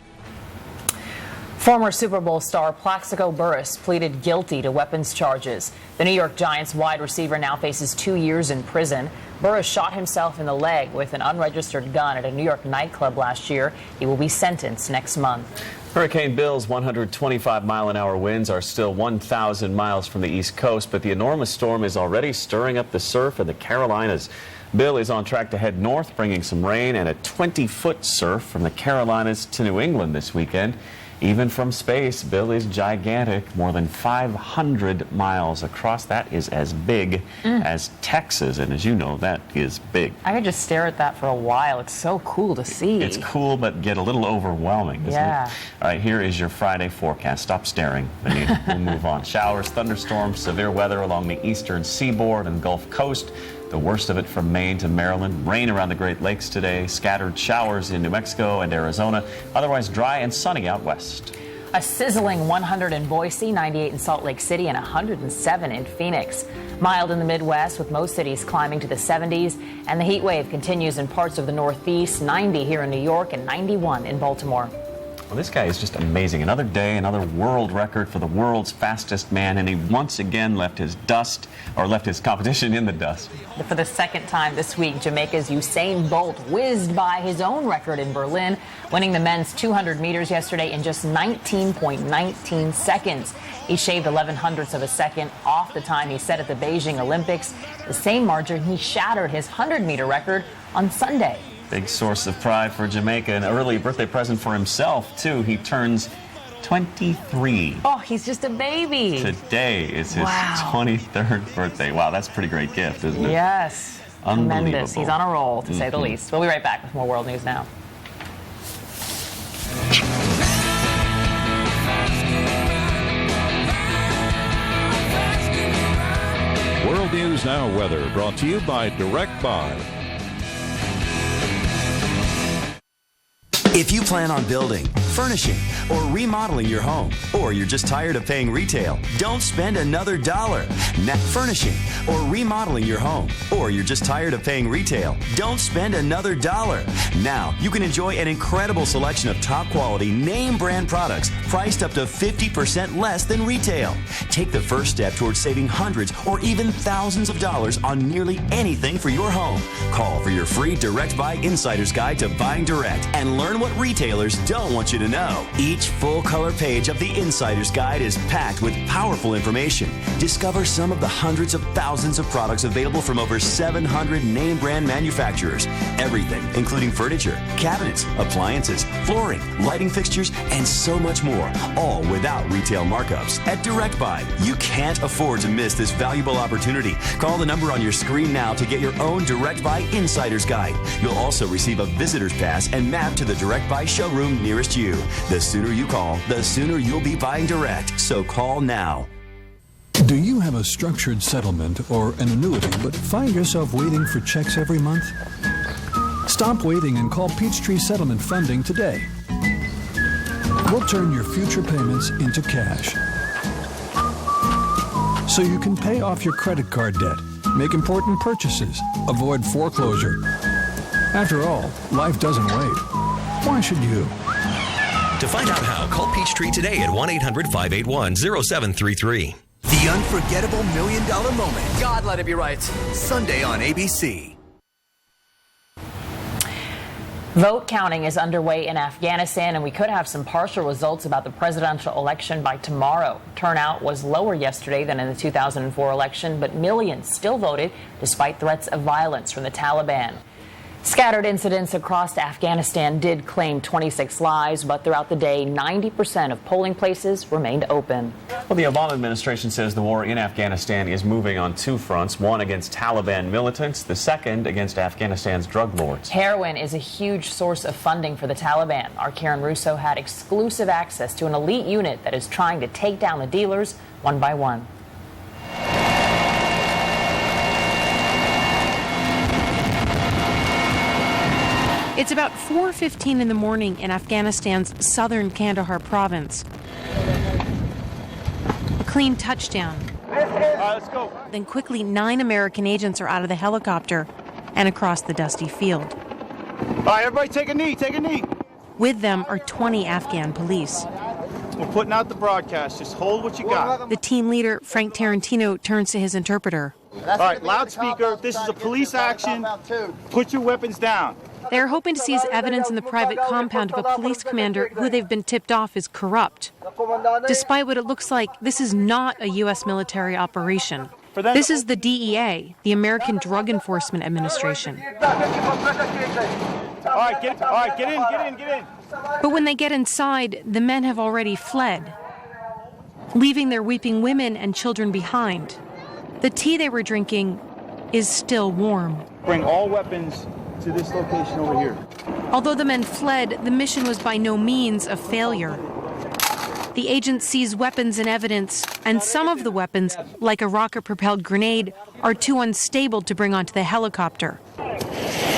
Former Super Bowl star Plaxico Burress pleaded guilty to weapons charges. The New York Giants wide receiver now faces 2 years in prison. Burress shot himself in the leg with an unregistered gun at a New York nightclub last year. He will be sentenced next month. Hurricane Bill's 125-mile-an-hour winds are still 1,000 miles from the East Coast, but the enormous storm is already stirring up the surf in the Carolinas. Bill is on track to head north, bringing some rain and a 20-foot surf from the Carolinas to New England this weekend. Even from space, Bill is gigantic, more than 500 miles across. That is as big as Texas, and as you know, that is big. I could just stare at that for a while. It's so cool to see. It's cool, but get a little overwhelming, isn't it? All right, here is your Friday forecast. Stop staring, Vanita. We'll move on. Showers, thunderstorms, severe weather along the eastern seaboard and Gulf Coast. The worst of it from Maine to Maryland. Rain around the Great Lakes today. Scattered showers in New Mexico and Arizona. Otherwise dry and sunny out west. A sizzling 100 in Boise, 98 in Salt Lake City, and 107 in Phoenix. Mild in the Midwest, with most cities climbing to the 70s. And the heat wave continues in parts of the Northeast. 90 here in New York and 91 in Baltimore. Well, this guy is just amazing. Another day, another world record for the world's fastest man, and he once again left his competition in the dust. For the second time this week, Jamaica's Usain Bolt whizzed by his own record in Berlin, winning the men's 200 meters yesterday in just 19.19 seconds. He shaved 11/100ths of a second off the time he set at the Beijing Olympics, the same margin he shattered his 100-meter record on Sunday. Big source of pride for Jamaica. An early birthday present for himself, too. He turns 23. Oh, he's just a baby. Today is his 23rd birthday. Wow, that's a pretty great gift, isn't it? Yes. Unbelievable. Tremendous. He's on a roll, to say the least. We'll be right back with more World News Now. World News Now weather brought to you by Direct Buy. If you plan on building, furnishing, or remodeling your home, or you're just tired of paying retail, don't spend another dollar. Now, furnishing or remodeling your home, or you're just tired of paying retail, don't spend another dollar. Now, you can enjoy an incredible selection of top quality name brand products priced up to 50% less than retail. Take the first step towards saving hundreds or even thousands of dollars on nearly anything for your home. Call for your free Direct Buy Insider's Guide to Buying Direct and learn what retailers don't want you to know. Each full-color page of the Insider's Guide is packed with powerful information. Discover some of the hundreds of thousands of products available from over 700 name brand manufacturers. Everything, including furniture, cabinets, appliances, flooring, lighting fixtures, and so much more, all without retail markups. At Direct Buy, you can't afford to miss this valuable opportunity. Call the number on your screen now to get your own Direct Buy Insider's Guide. You'll also receive a visitor's pass and map to the Direct Buy showroom nearest you. The sooner you call, the sooner you'll be buying direct. So call now. Do you have a structured settlement or an annuity but find yourself waiting for checks every month? Stop waiting and call Peachtree Settlement Funding today. We'll turn your future payments into cash. so you can pay off your credit card debt, make important purchases, avoid foreclosure. After all, life doesn't wait. Why should you? To find out how, call Peachtree today at 1-800-581-0733. The unforgettable $1 million moment. God, let it be right. Sunday on ABC. Vote counting is underway in Afghanistan, and we could have some partial results about the presidential election by tomorrow. Turnout was lower yesterday than in the 2004 election, but millions still voted despite threats of violence from the Taliban. Scattered incidents across Afghanistan did claim 26 lives, but throughout the day, 90% of polling places remained open. Well, the Obama administration says the war in Afghanistan is moving on two fronts, one against Taliban militants, the second against Afghanistan's drug lords. Heroin is a huge source of funding for the Taliban. Our Karen Russo had exclusive access to an elite unit that is trying to take down the dealers one by one. It's about 4:15 in the morning in Afghanistan's southern Kandahar province. A clean touchdown. Let's go. Then quickly, 9 American agents are out of the helicopter and across the dusty field. All right, everybody take a knee, take a knee. With them are 20 Afghan police. We're putting out the broadcast. Just hold what you got. The team leader, Frank Tarantino, turns to his interpreter. All right, loudspeaker, this is a police action. Put your weapons down. They're hoping to seize evidence in the private compound of a police commander who they've been tipped off is corrupt. Despite what it looks like, this is not a U.S. military operation. This is the DEA, the American Drug Enforcement Administration. All right, get in. But when they get inside, the men have already fled, leaving their weeping women and children behind. The tea they were drinking is still warm. Bring all weapons to this location over here. Although the men fled, the mission was by no means a failure. The agents seized weapons and evidence, and some of the weapons, like a rocket-propelled grenade, are too unstable to bring onto the helicopter.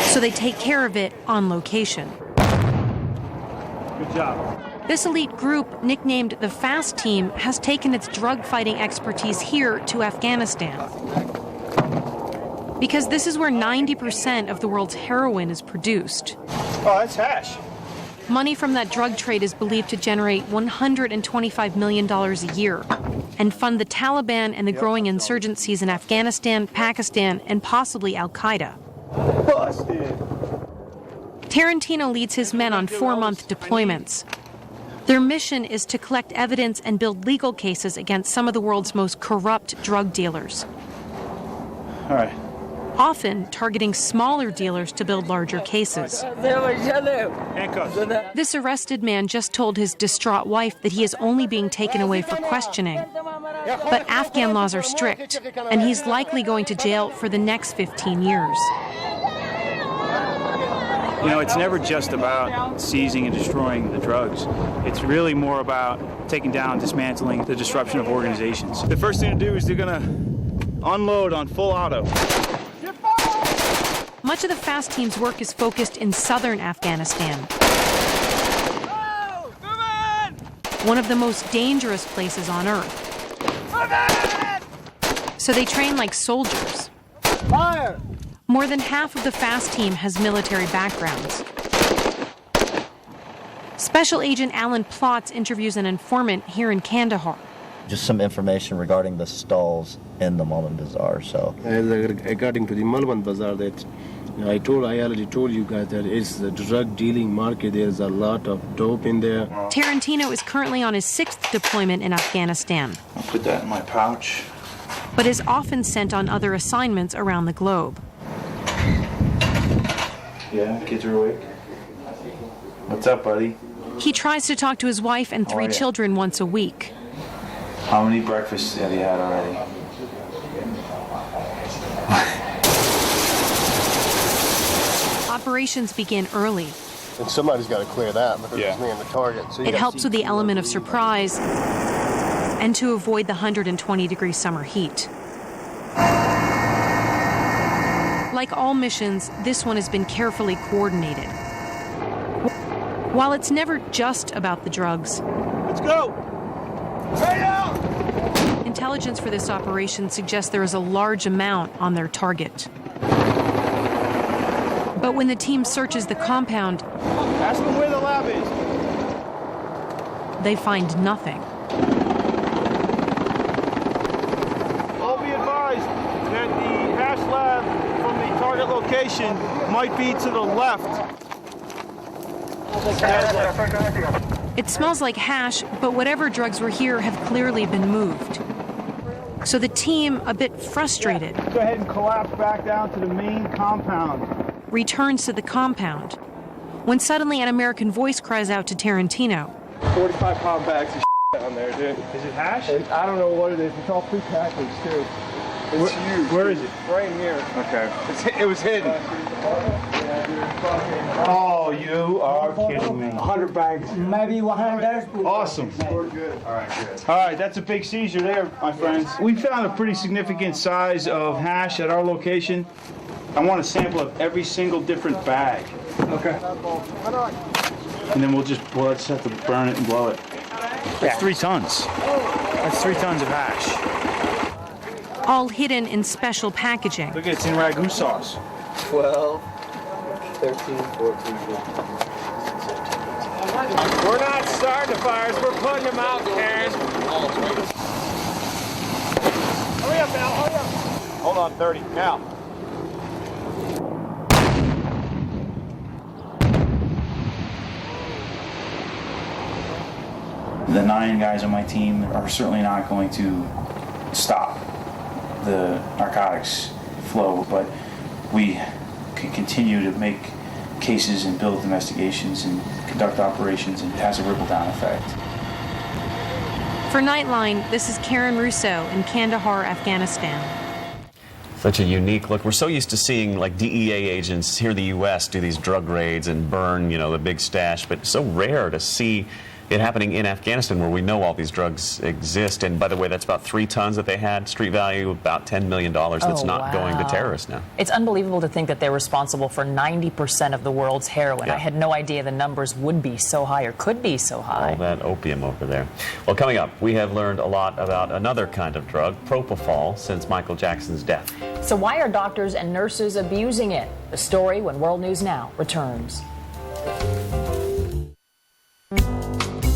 So they take care of it on location. Good job. This elite group, nicknamed the Fast Team, has taken its drug-fighting expertise here to Afghanistan. Because this is where 90% of the world's heroin is produced. Oh, that's hash. Money from that drug trade is believed to generate $125 million a year and fund the Taliban and the growing insurgencies in Afghanistan, Pakistan, and possibly Al-Qaeda. Busted. Tarantino leads his men on 4-month deployments. Their mission is to collect evidence and build legal cases against some of the world's most corrupt drug dealers. All right. Often targeting smaller dealers to build larger cases. Handcuffs. This arrested man just told his distraught wife that he is only being taken away for questioning. But Afghan laws are strict, and he's likely going to jail for the next 15 years. You know, it's never just about seizing and destroying the drugs. It's really more about taking down, dismantling the disruption of organizations. The first thing to do is they're going to unload on full auto. Much of the Fast Team's work is focused in southern Afghanistan. One of the most dangerous places on Earth. So they train like soldiers. Fire! More than half of the Fast Team has military backgrounds. Special Agent Alan Plotz interviews an informant here in Kandahar. Just some information regarding the stalls in the Malman Bazaar. So, according to the Malman Bazaar, that I already told you guys that it's the drug dealing market. There's a lot of dope in there. Tarantino is currently on his 6th deployment in Afghanistan. I'll put that in my pouch. But is often sent on other assignments around the globe. Yeah, kids are awake. What's up, buddy? He tries to talk to his wife and 3 children once a week. How many breakfasts have you had already? Operations begin early. And somebody's got to clear that because it's me and the target. So it helps with the element of surprise and to avoid the 120-degree summer heat. Like all missions, this one has been carefully coordinated. While it's never just about the drugs, let's go! Right out! intelligence for this operation suggests there is a large amount on their target. But when the team searches the compound, Ask them where the lab is. they find nothing. I'll be advised that the hash lab from the target location might be to the left. It smells like hash, but whatever drugs were here have clearly been moved. So the team, a bit frustrated, Go ahead and collapse back down to the main compound. returns to the compound, when suddenly an American voice cries out to Tarantino. 45-pound bags of down there, dude. Is it hash? I don't know what it is. It's all prepackaged, too. It's huge. Where is it? Right here. Okay. It was hidden. Oh, you are kidding me. 100 bags. Maybe 100. Awesome. We're good. All right, good. All right, that's a big seizure there, my friends. We found a pretty significant size of hash at our location. I want a sample of every single different bag. Okay. And then we'll just have to burn it and blow it. That's 3 tons. That's 3 tons of hash. All hidden in special packaging. Look, it's in ragu sauce. 12, 13, 14, 15. We're not starting the fires, we're putting them out, Karen. Hurry up, Al, hurry up. Hold on, 30, now. The 9 guys on my team are certainly not going to stop the narcotics flow, but we can continue to make cases and build investigations and conduct operations, and it has a ripple-down effect. For Nightline, this is Karen Russo in Kandahar, Afghanistan. Such a unique look. We're so used to seeing like DEA agents here in the U.S. do these drug raids and burn, the big stash, but it's so rare to see it happening in Afghanistan, where we know all these drugs exist. And by the way, that's about 3 tons that they had, street value about $10 million. That's not going to terrorists now. It's unbelievable to think that they're responsible for 90% of the world's heroin. Yeah. I had no idea the numbers would be so high or could be so high. All that opium over there. Well, coming up, we have learned a lot about another kind of drug, propofol, since Michael Jackson's death. So why are doctors and nurses abusing it? The story when World News Now returns.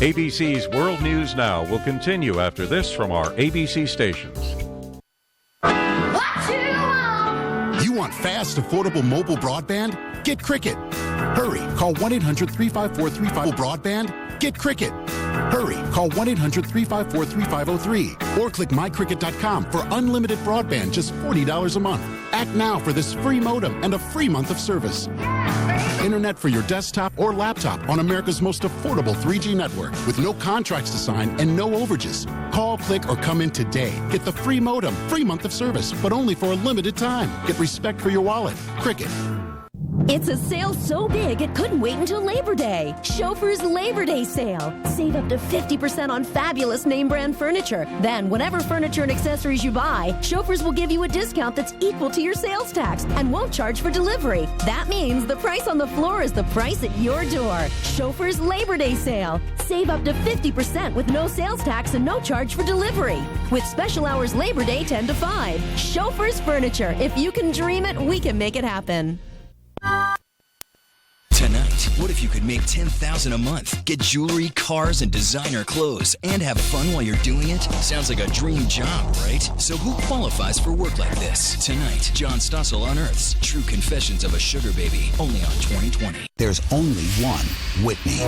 ABC's World News Now will continue after this from our ABC stations. You want fast, affordable mobile broadband? Get Cricket. Hurry, call 1-800-354-3500 broadband. Get Cricket. Hurry, call 1-800-354-3503 or click mycricket.com for unlimited broadband, just $40 a month. Act now for this free modem and a free month of service. Internet for your desktop or laptop on America's most affordable 3G network with no contracts to sign and no overages. Call, click, or come in today. Get the free modem, free month of service, but only for a limited time. Get respect for your wallet. Cricket. It's a sale so big it couldn't wait until Labor Day. Chauffeur's Labor Day sale. Save up to 50% on fabulous name brand furniture. Then, whatever furniture and accessories you buy, Chauffeur's will give you a discount that's equal to your sales tax and won't charge for delivery. That means the price on the floor is the price at your door. Chauffeur's Labor Day sale. Save up to 50% with no sales tax and no charge for delivery. With special hours Labor Day 10 to 5. Chauffeur's Furniture. If you can dream it, we can make it happen. Tonight, what if you could make $10,000 a month, get jewelry, cars, and designer clothes, and have fun while you're doing it? Sounds like a dream job, right? So who qualifies for work like this? Tonight, John Stossel unearths True Confessions of a Sugar Baby, only on 2020. There's only one Whitney.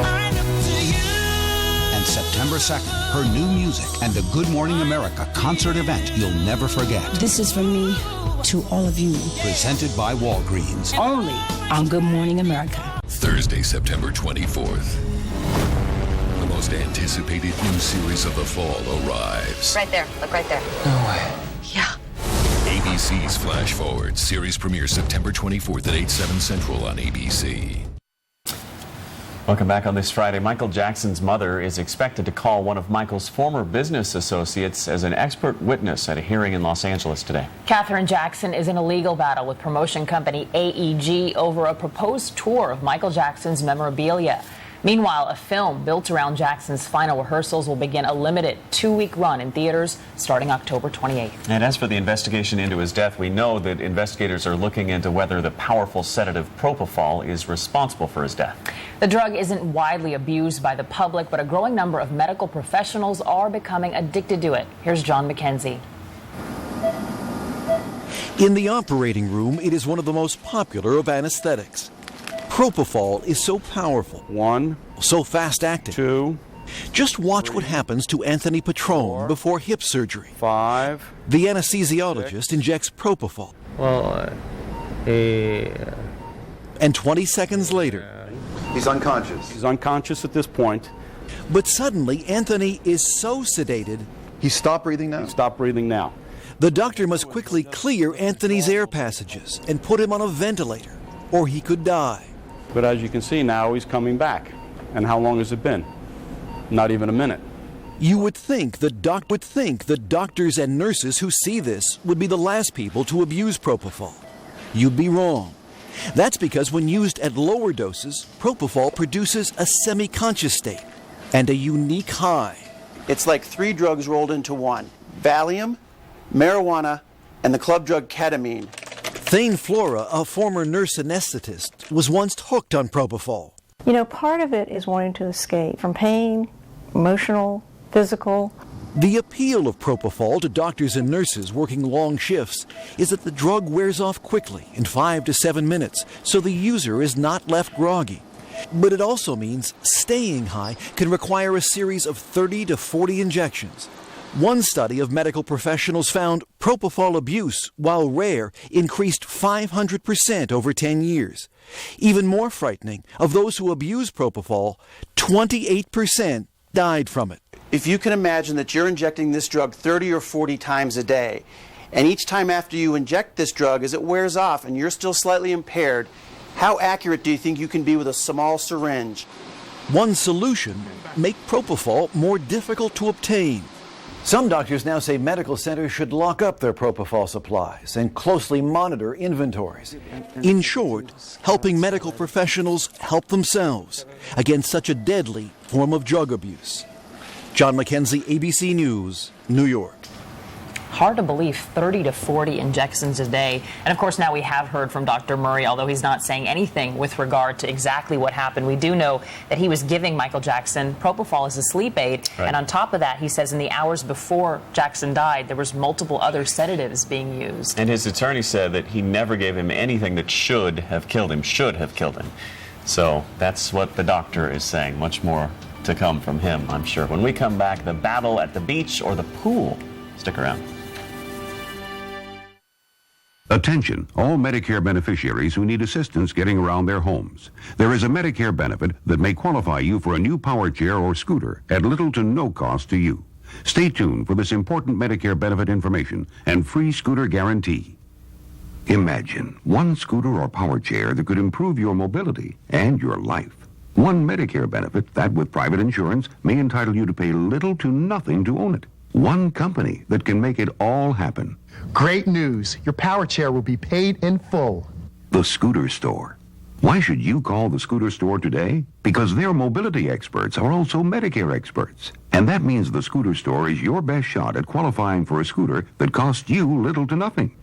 And September 2nd, her new music and the Good Morning America concert event you'll never forget. This is from me to all of you. Presented by Walgreens. Only on Good Morning America. Thursday, September 24th. The most anticipated new series of the fall arrives. Right there. Look right there. No way. Yeah. ABC's Flash Forward. Series premieres September 24th at 8/7 Central on ABC. Welcome back on this Friday. Michael Jackson's mother is expected to call one of Michael's former business associates as an expert witness at a hearing in Los Angeles today. Katherine Jackson is in a legal battle with promotion company AEG over a proposed tour of Michael Jackson's memorabilia. Meanwhile, a film built around Jackson's final rehearsals will begin a limited 2-week run in theaters starting October 28th. And as for the investigation into his death, we know that investigators are looking into whether the powerful sedative propofol is responsible for his death. The drug isn't widely abused by the public, but a growing number of medical professionals are becoming addicted to it. Here's John McKenzie. In the operating room, it is one of the most popular of anesthetics. Propofol is so powerful. 1. So fast-acting. 2. Just watch what happens to Anthony Petrone before hip surgery. 5. The anesthesiologist injects propofol. And 20 seconds later... He's unconscious. He's unconscious at this point. But suddenly, Anthony is so sedated... He stopped breathing now? He stopped breathing now. The doctor must quickly clear Anthony's air passages and put him on a ventilator, or he could die. But as you can see now, he's coming back. And how long has it been? Not even a minute. You would think the doctors and nurses who see this would be the last people to abuse propofol. You'd be wrong. That's because when used at lower doses, propofol produces a semi-conscious state and a unique high. It's like 3 drugs rolled into one. Valium, marijuana, and the club drug ketamine. Thane Flora, a former nurse anesthetist, was once hooked on propofol. You know, part of it is wanting to escape from pain, emotional, physical. The appeal of propofol to doctors and nurses working long shifts is that the drug wears off quickly in 5 to 7 minutes, so the user is not left groggy. But it also means staying high can require a series of 30 to 40 injections. One study of medical professionals found propofol abuse, while rare, increased 500% over 10 years. Even more frightening, of those who abuse propofol, 28% died from it. If you can imagine that you're injecting this drug 30 or 40 times a day, and each time after you inject this drug, as it wears off and you're still slightly impaired, how accurate do you think you can be with a small syringe? One solution, make propofol more difficult to obtain. Some doctors now say medical centers should lock up their propofol supplies and closely monitor inventories. In short, helping medical professionals help themselves against such a deadly form of drug abuse. John McKenzie, ABC News, New York. Hard to believe, 30 to 40 injections a day. And of course, now we have heard from Dr. Murray, although he's not saying anything with regard to exactly what happened. We do know that he was giving Michael Jackson propofol as a sleep aid. Right. And on top of that, he says in the hours before Jackson died, there was multiple other sedatives being used. And his attorney said that he never gave him anything that should have killed him. So that's what the doctor is saying. Much more to come from him, I'm sure. When we come back, the battle at the beach or the pool. Stick around. Attention, all Medicare beneficiaries who need assistance getting around their homes. There is a Medicare benefit that may qualify you for a new power chair or scooter at little to no cost to you. Stay tuned for this important Medicare benefit information and free scooter guarantee. Imagine one scooter or power chair that could improve your mobility and your life. One Medicare benefit that, with private insurance, may entitle you to pay little to nothing to own it. One company that can make it all happen. Great news. Your power chair will be paid in full. The Scooter Store. Why should you call the Scooter Store today? Because their mobility experts are also Medicare experts. And that means the Scooter Store is your best shot at qualifying for a scooter that costs you little to nothing.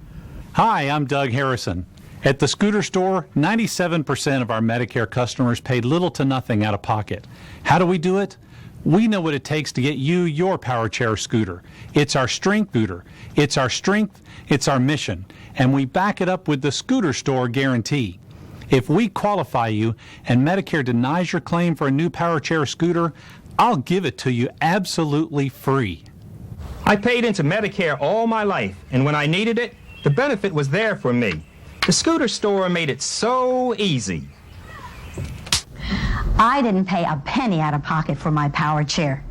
Hi, I'm Doug Harrison. At the Scooter Store, 97% of our Medicare customers paid little to nothing out of pocket. How do we do it? We know what it takes to get you your power chair or scooter. It's our strength scooter. It's our strength, it's our mission. And we back it up with the Scooter Store guarantee. If we qualify you and Medicare denies your claim for a new power chair or scooter, I'll give it to you absolutely free. I paid into Medicare all my life, and when I needed it, the benefit was there for me. The Scooter Store made it so easy. I didn't pay a penny out of pocket for my power chair.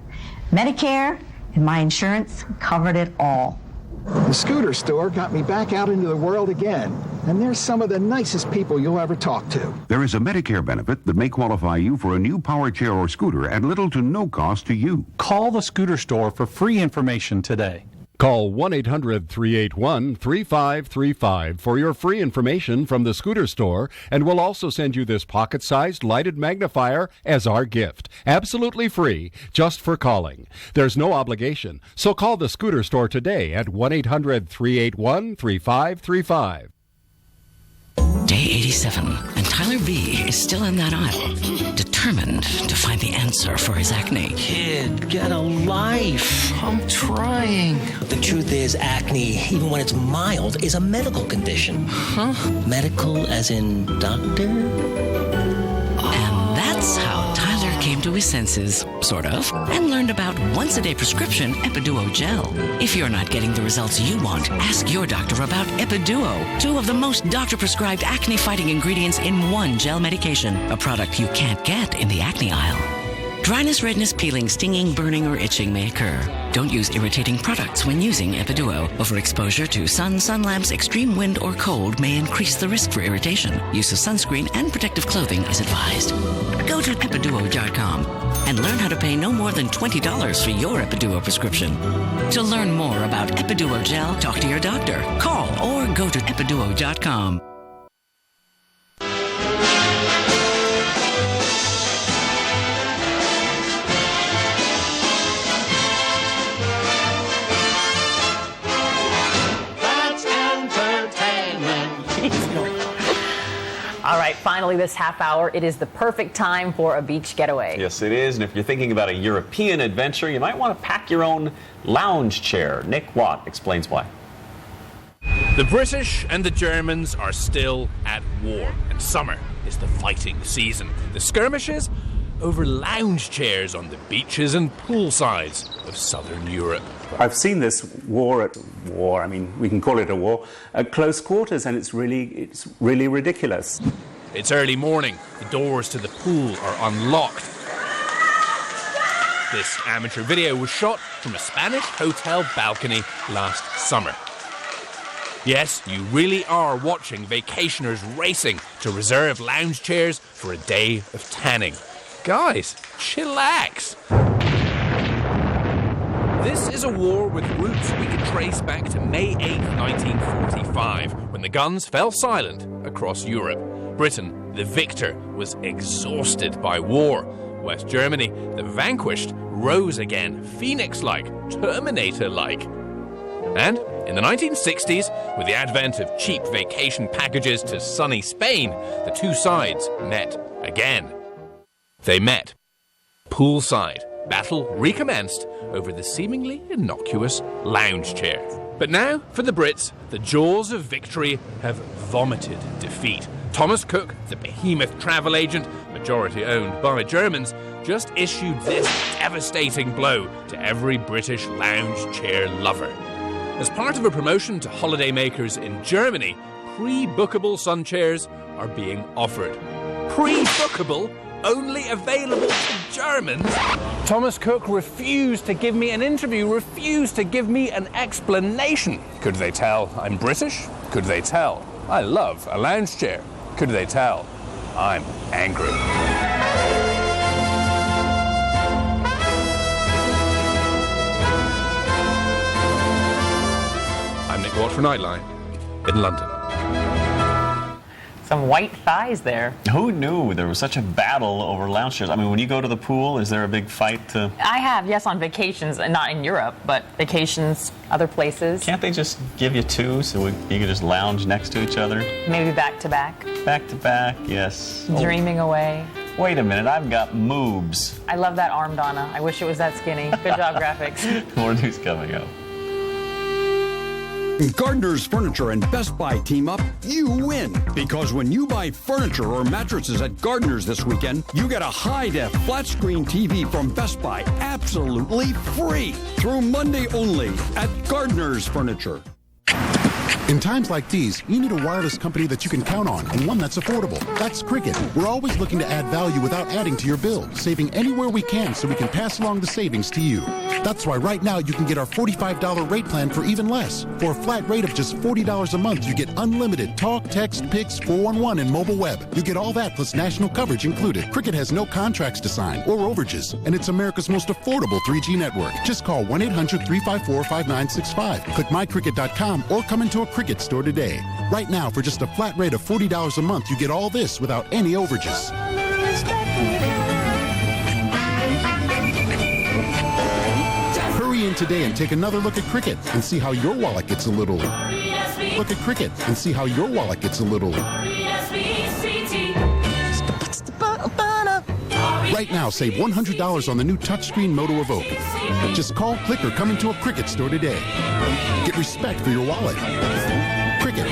Medicare and my insurance covered it all. The Scooter Store got me back out into the world again, and they're some of the nicest people you'll ever talk to. There is a Medicare benefit that may qualify you for a new power chair or scooter at little to no cost to you. Call the Scooter Store for free information today. Call 1-800-381-3535 for your free information from the Scooter Store, and we'll also send you this pocket-sized lighted magnifier as our gift. Absolutely free, just for calling. There's no obligation, so call the Scooter Store today at 1-800-381-3535. Day 87, and Tyler B is still in that aisle, determined to find the answer for his acne. Kid, get a life. I'm trying. The truth is, acne, even when it's mild, is a medical condition. Huh? Medical as in doctor? And that's how Tyler came to his senses, sort of, and learned about once-a-day prescription Epiduo Gel. If you're not getting the results you want, ask your doctor about Epiduo, 2 of the most doctor-prescribed acne-fighting ingredients in one gel medication, a product you can't get in the acne aisle. Dryness, redness, peeling, stinging, burning, or itching may occur. Don't use irritating products when using Epiduo. Overexposure to sun lamps, extreme wind, or cold may increase the risk for irritation. Use of sunscreen and protective clothing is advised. Go to Epiduo.com and learn how to pay no more than $20 for your Epiduo prescription. To learn more about Epiduo Gel, talk to your doctor, call, or go to Epiduo.com. All right, finally this half hour, it is the perfect time for a beach getaway. Yes, it is. And if you're thinking about a European adventure, you might want to pack your own lounge chair. Nick Watt explains why. The British and the Germans are still at war, and summer is the fighting season. The skirmishes over lounge chairs on the beaches and poolsides of southern Europe. I've seen this war, I mean, we can call it a war, at close quarters, and it's really ridiculous. It's early morning. The doors to the pool are unlocked. This amateur video was shot from a Spanish hotel balcony last summer. Yes, you really are watching vacationers racing to reserve lounge chairs for a day of tanning. Guys, chillax. This is a war with roots we can trace back to May 8th, 1945, when the guns fell silent across Europe. Britain, the victor, was exhausted by war. West Germany, the vanquished, rose again, phoenix-like, Terminator-like. And in the 1960s, with the advent of cheap vacation packages to sunny Spain, the two sides met again. They met. Poolside. Battle recommenced over the seemingly innocuous lounge chair. But now, for the Brits, the jaws of victory have vomited defeat. Thomas Cook, the behemoth travel agent, majority owned by Germans, just issued this devastating blow to every British lounge chair lover. As part of a promotion to holidaymakers in Germany, pre-bookable sun chairs are being offered. Pre-bookable? Only available to Germans? Thomas Cook refused to give me an interview, refused to give me an explanation. Could they tell I'm British? Could they tell I love a lounge chair? Could they tell I'm angry? I'm Nick Watt for Nightline in London. Some white thighs there. Who knew there was such a battle over lounge chairs? I mean, when you go to the pool, is there a big fight to... I have, yes, on vacations, and not in Europe, but vacations, other places. Can't they just give you two so you can just lounge next to each other? Maybe back to back. Back to back, yes. Dreaming away. Wait a minute, I've got moobs. I love that arm, Donna. I wish it was that skinny. Good job, graphics. More news coming up. Gardner's Furniture and Best Buy team up, you win. Because when you buy furniture or mattresses at Gardner's this weekend, you get a high-def flat-screen TV from Best Buy absolutely free through Monday only at Gardner's Furniture. In times like these, you need a wireless company that you can count on and one that's affordable. That's Cricket. We're always looking to add value without adding to your bill, saving anywhere we can so we can pass along the savings to you. That's why right now you can get our $45 rate plan for even less. For a flat rate of just $40 a month, you get unlimited talk, text, pics, 411, and mobile web. You get all that plus national coverage included. Cricket has no contracts to sign or overages, and it's America's most affordable 3G network. Just call 1-800-354-5965. Click mycricket.com or come into a Cricket store today. Right now, for just a flat rate of $40 a month, you get all this without any overages. Hurry in today and take another look at Cricket and see how your wallet gets a little. Look at Cricket and see how your wallet gets a little. Right now, save $100 on the new touchscreen Moto Evoke. Just call, click, or come into a Cricket store today. Get respect for your wallet. Cricket.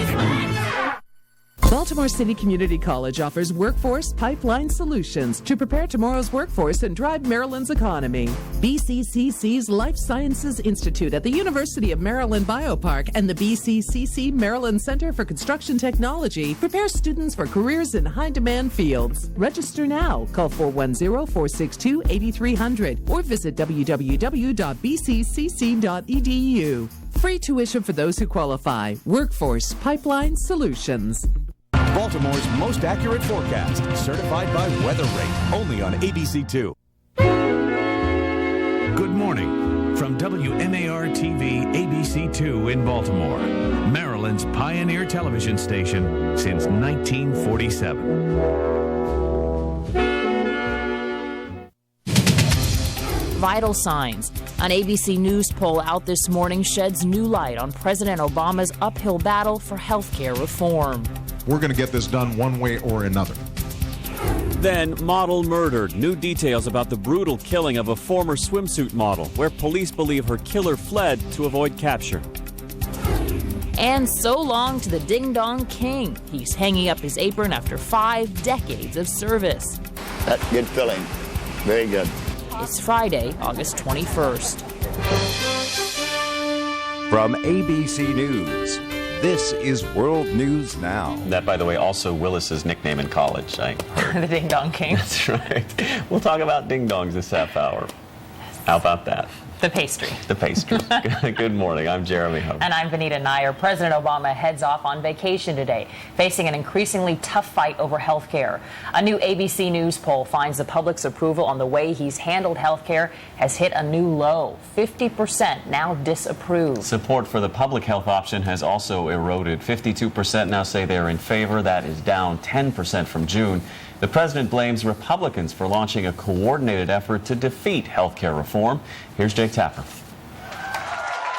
Baltimore City Community College offers workforce pipeline solutions to prepare tomorrow's workforce and drive Maryland's economy. BCCC's Life Sciences Institute at the University of Maryland Biopark and the BCCC Maryland Center for Construction Technology prepare students for careers in high-demand fields. Register now. Call 410-462-8300 or visit www.bccc.edu. Free tuition for those who qualify. Workforce Pipeline Solutions. Baltimore's most accurate forecast, certified by Weather Rate, only on ABC2. Good morning from WMAR-TV ABC2 in Baltimore, Maryland's pioneer television station since 1947. Vital signs. An ABC News poll out this morning sheds new light on President Obama's uphill battle for health care reform. We're going to get this done one way or another. Then, model murdered. New details about the brutal killing of a former swimsuit model, where police believe her killer fled to avoid capture. And so long to the Ding Dong King. He's hanging up his apron after 5 decades of service. That's good feeling. Very good. It's Friday, August 21st. From ABC News, this is World News Now. That, by the way, also Willis's nickname in college, I heard. The Ding Dong King. That's right. We'll talk about ding-dongs this half hour. How about that? The pastry. The pastries. Good morning. I'm Jeremy Hubbard. And I'm Vanita Nair. President Obama heads off on vacation today, facing an increasingly tough fight over health care. A new ABC News poll finds the public's approval on the way he's handled health care has hit a new low. 50% now disapprove. Support for the public health option has also eroded. 52% now say they're in favor. That is down 10% from June. The president blames Republicans for launching a coordinated effort to defeat health care reform. Here's Jake Tapper.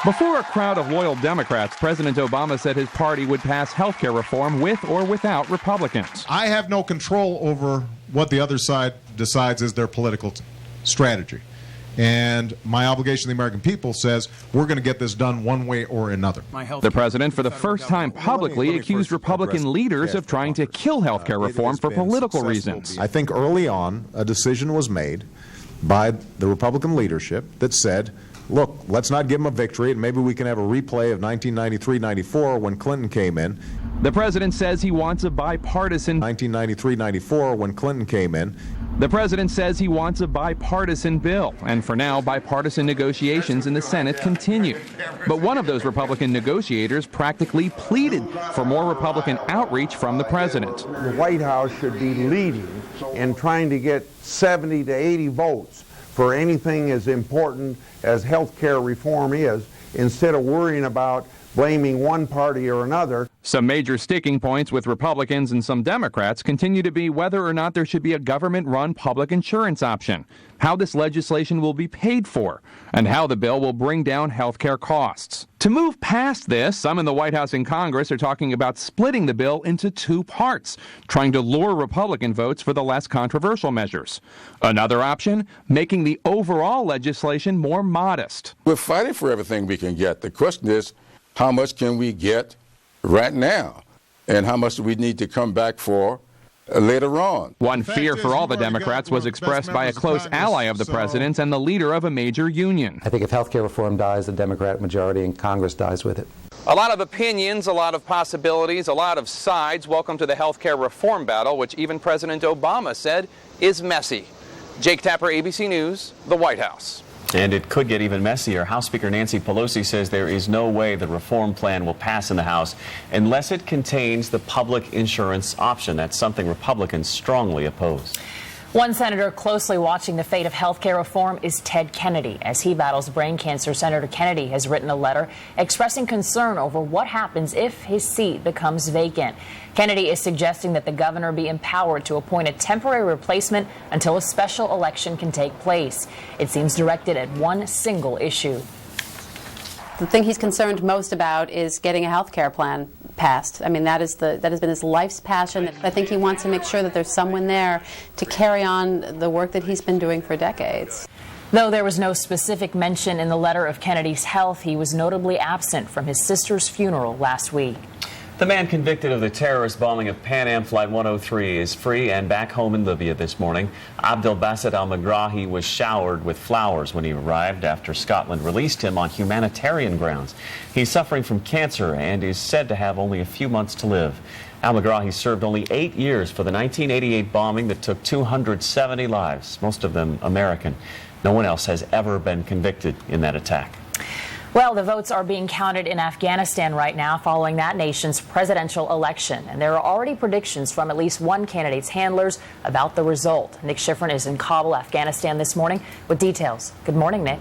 Before a crowd of loyal Democrats, President Obama said his party would pass health care reform with or without Republicans. I have no control over what the other side decides is their political strategy. And my obligation to the American people says we're going to get this done one way or another. The president, for the first time publicly, accused Republican leaders of trying to kill health care reform for political reasons. I think early on a decision was made by the Republican leadership that said, look, let's not give them a victory, and maybe we can have a replay of 1993-94 when Clinton came in. The president says he wants a bipartisan 1993-94 when Clinton came in. The president says he wants a bipartisan bill, and for now, bipartisan negotiations in the Senate continue. But one of those Republican negotiators practically pleaded for more Republican outreach from the president. The White House should be leading in trying to get 70 to 80 votes for anything as important as health care reform is, instead of worrying about blaming one party or another. Some major sticking points with Republicans and some Democrats continue to be whether or not there should be a government-run public insurance option, how this legislation will be paid for, and how the bill will bring down health care costs. To move past this, some in the White House and Congress are talking about splitting the bill into 2 parts, trying to lure Republican votes for the less controversial measures. Another option, making the overall legislation more modest. We're fighting for everything we can get. The question is, how much can we get right now? And how much do we need to come back for later on? One fear for all the Democrats was expressed by a close ally of the president's and the leader of a major union. I think if health care reform dies, the Democratic majority in Congress dies with it. A lot of opinions, a lot of possibilities, a lot of sides. Welcome to the healthcare reform battle, which even President Obama said is messy. Jake Tapper, ABC News, the White House. And it could get even messier. House Speaker Nancy Pelosi says there is no way the reform plan will pass in the House unless it contains the public insurance option. That's something Republicans strongly oppose. One senator closely watching the fate of health care reform is Ted Kennedy. As he battles brain cancer, Senator Kennedy has written a letter expressing concern over what happens if his seat becomes vacant. Kennedy is suggesting that the governor be empowered to appoint a temporary replacement until a special election can take place. It seems directed at one single issue. The thing he's concerned most about is getting a health care plan passed. I mean, that has been his life's passion. I think he wants to make sure that there's someone there to carry on the work that he's been doing for decades. Though there was no specific mention in the letter of Kennedy's health, he was notably absent from his sister's funeral last week. The man convicted of the terrorist bombing of Pan Am Flight 103 is free and back home in Libya this morning. Abdel Basset al-Megrahi was showered with flowers when he arrived after Scotland released him on humanitarian grounds. He's suffering from cancer and is said to have only a few months to live. Al-Megrahi served only 8 years for the 1988 bombing that took 270 lives, most of them American. No one else has ever been convicted in that attack. Well, the votes are being counted in Afghanistan right now following that nation's presidential election. And there are already predictions from at least one candidate's handlers about the result. Nick Schifrin is in Kabul, Afghanistan this morning with details. Good morning, Nick.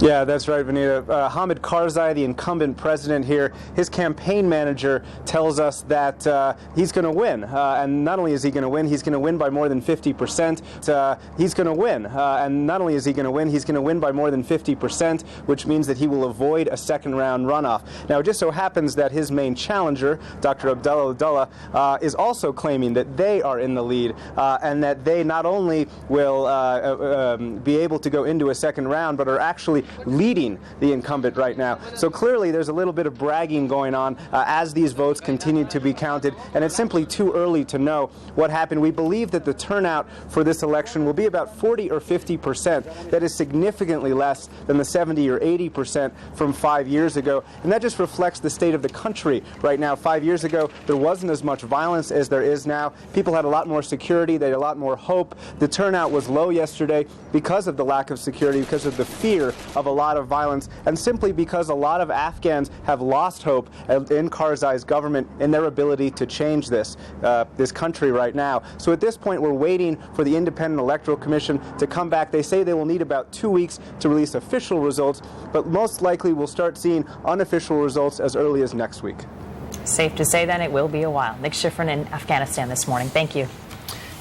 Yeah, that's right, Vanita. Hamid Karzai, the incumbent president here, his campaign manager tells us that he's going to win. And not only is he going to win, he's going to win by more than 50%. He's going to win. And not only is he going to win, he's going to win by more than 50%, which means that he will avoid a second-round runoff. Now, it just so happens that his main challenger, Dr. Abdullah, is also claiming that they are in the lead and that they not only will be able to go into a second round, but are actually leading the incumbent right now. So clearly there's a little bit of bragging going on as these votes continue to be counted, and it's simply too early to know what happened. We believe that the turnout for this election will be about 40 or 50%. That is significantly less than the 70 or 80% from 5 years ago, and that just reflects the state of the country right now. 5 years ago, there wasn't as much violence as there is now. People had a lot more security. They had a lot more hope. The turnout was low yesterday because of the lack of security, because of the fear of a lot of violence, and simply because a lot of Afghans have lost hope in Karzai's government and their ability to change this country right now. So at this point, we're waiting for the Independent Electoral Commission to come back. They say they will need about 2 weeks to release official results, but most likely we'll start seeing unofficial results as early as next week. Safe to say then it will be a while. Nick Schifrin in Afghanistan this morning. Thank you.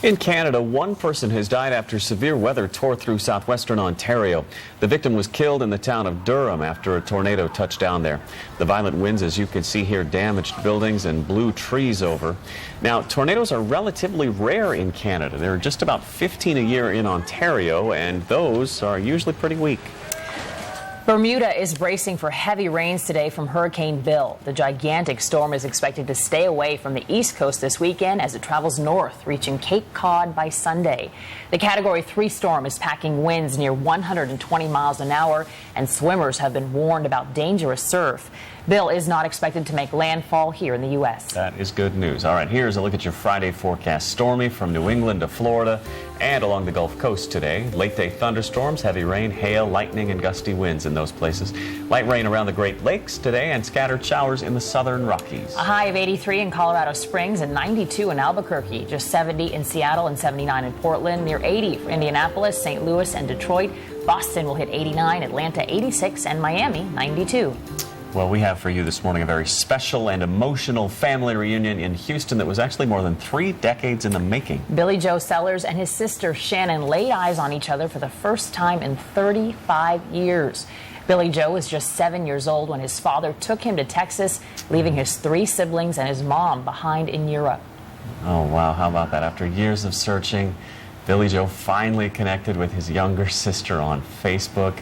In Canada, one person has died after severe weather tore through southwestern Ontario. The victim was killed in the town of Durham after a tornado touched down there. The violent winds, as you can see here, damaged buildings and blew trees over. Now, tornadoes are relatively rare in Canada. There are just about 15 a year in Ontario, and those are usually pretty weak. Bermuda is bracing for heavy rains today from Hurricane Bill. The gigantic storm is expected to stay away from the East Coast this weekend as it travels north, reaching Cape Cod by Sunday. The Category 3 storm is packing winds near 120 miles an hour, and swimmers have been warned about dangerous surf. Bill is not expected to make landfall here in the U.S. That is good news. All right, here's a look at your Friday forecast. Stormy from New England to Florida and along the Gulf Coast today. Late-day thunderstorms, heavy rain, hail, lightning, and gusty winds in those places. Light rain around the Great Lakes today and scattered showers in the southern Rockies. A high of 83 in Colorado Springs and 92 in Albuquerque. Just 70 in Seattle and 79 in Portland. Near 80 for Indianapolis, St. Louis, and Detroit. Boston will hit 89, Atlanta 86, and Miami 92. Well, we have for you this morning a very special and emotional family reunion in Houston that was actually more than 3 decades in the making. Billy Joe Sellers and his sister Shannon laid eyes on each other for the first time in 35 years. Billy Joe was just 7 years old when his father took him to Texas, leaving his 3 siblings and his mom behind in Europe. Oh, wow. How about that? After years of searching, Billy Joe finally connected with his younger sister on Facebook.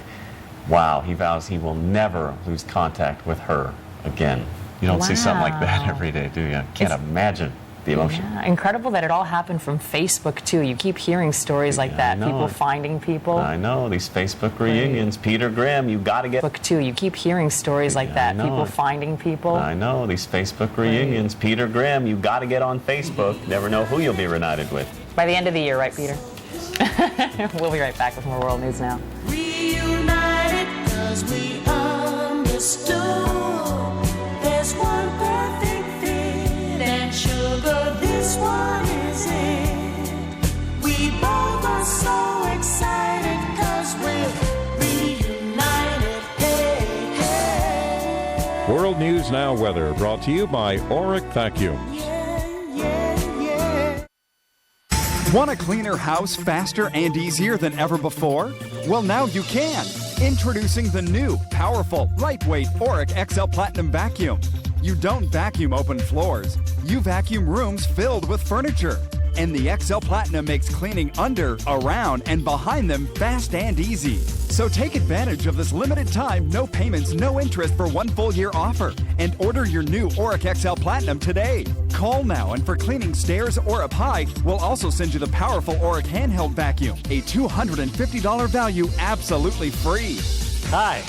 Wow, he vows he will never lose contact with her again. You don't see something like that every day, do you? Can't imagine. the emotion. Yeah, incredible that it all happened from Facebook, too. You keep hearing stories like that, people finding people. I know, these Facebook reunions. Peter Graham, you got to get... Facebook, too. You keep hearing stories like that, people finding people. I know, these Facebook reunions. Peter Graham, you got to get on Facebook. Never know who you'll be reunited with. By the end of the year, right, Peter? We'll be right back with more World News Now. Reunited 'cause we understood there's one perfect fit, and sugar, this one is it. We both are so excited 'cause we're reunited. Hey, hey. World News Now weather brought to you by Auric Vacuum. Want a cleaner house faster and easier than ever before? Well, now you can. Introducing the new, powerful, lightweight Auric XL Platinum Vacuum. You don't vacuum open floors. You vacuum rooms filled with furniture. And the XL Platinum makes cleaning under, around, and behind them fast and easy. So take advantage of this limited time, no payments, no interest for 1 full year offer. And order your new Auric XL Platinum today. Call now, and for cleaning stairs or up high, we'll also send you the powerful Auric handheld vacuum, a $250 value absolutely free. Hi,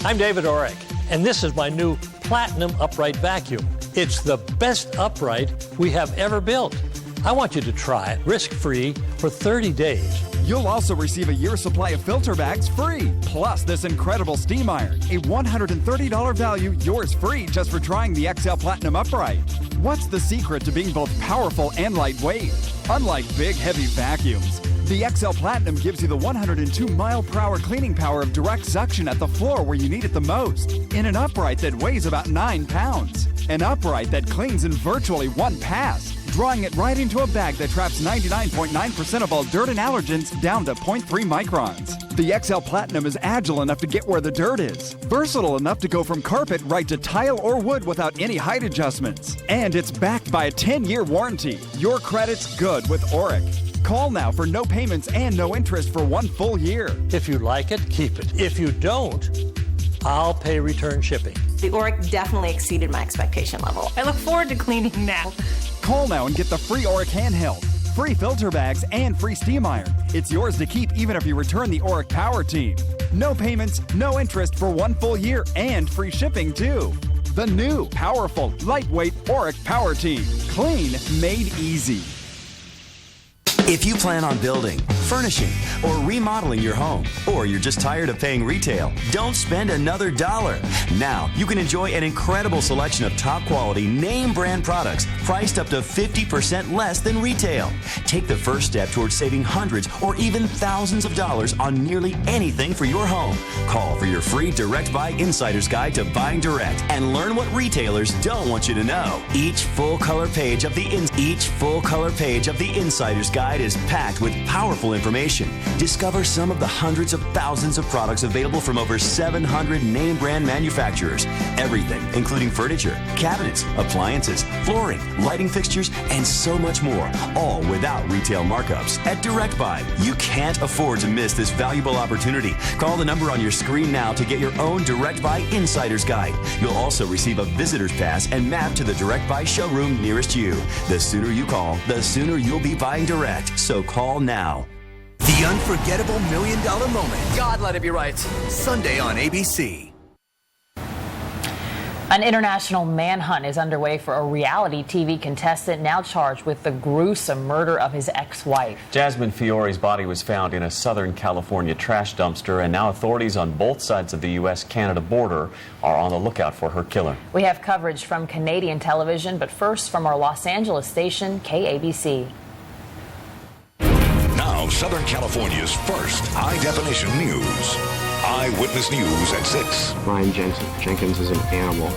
I'm David Auric, and this is my new Platinum Upright Vacuum. It's the best upright we have ever built. I want you to try it risk-free for 30 days. You'll also receive a year's supply of filter bags free, plus this incredible steam iron, a $130 value, yours free just for trying the XL Platinum Upright. What's the secret to being both powerful and lightweight? Unlike big, heavy vacuums, the XL Platinum gives you the 102 mile-per-hour cleaning power of direct suction at the floor where you need it the most, in an upright that weighs about 9 pounds. An upright that cleans in virtually one pass, drawing it right into a bag that traps 99.9% of all dirt and allergens down to 0.3 microns. The XL Platinum is agile enough to get where the dirt is, versatile enough to go from carpet right to tile or wood without any height adjustments. And it's backed by a 10-year warranty. Your credit's good with Auric. Call now for no payments and no interest for 1 full year. If you like it, keep it. If you don't, I'll pay return shipping. The Auric definitely exceeded my expectation level. I look forward to cleaning now. Call now and get the free Auric handheld, free filter bags, and free steam iron. It's yours to keep even if you return the Auric Power Team. No payments, no interest for 1 full year, and free shipping too. The new, powerful, lightweight Auric Power Team. Clean, made easy. If you plan on building, furnishing, or remodeling your home, or you're just tired of paying retail, don't spend another dollar. Now, you can enjoy an incredible selection of top quality name brand products priced up to 50% less than retail. Take the first step towards saving hundreds or even thousands of dollars on nearly anything for your home. Call for your free Direct Buy Insider's Guide to Buying Direct and learn what retailers don't want you to know. Each full color page of the Insider's Guide is packed with powerful information. Discover some of the hundreds of thousands of products available from over 700 name brand manufacturers. Everything, including furniture, cabinets, appliances, flooring, lighting fixtures, and so much more, all without retail markups. At Direct Buy, you can't afford to miss this valuable opportunity. Call the number on your screen now to get your own Direct Buy Insider's Guide. You'll also receive a visitor's pass and map to the Direct Buy showroom nearest you. The sooner you call, the sooner you'll be buying direct. So call now. The unforgettable $1 million moment. God, let it be right. Sunday on ABC. An international manhunt is underway for a reality TV contestant now charged with the gruesome murder of his ex-wife. Jasmine Fiore's body was found in a Southern California trash dumpster, and now authorities on both sides of the U.S.-Canada border are on the lookout for her killer. We have coverage from Canadian television, but first from our Los Angeles station, KABC. Now, Southern California's first high-definition news. Eyewitness News at 6. Brian Jenkins is an animal.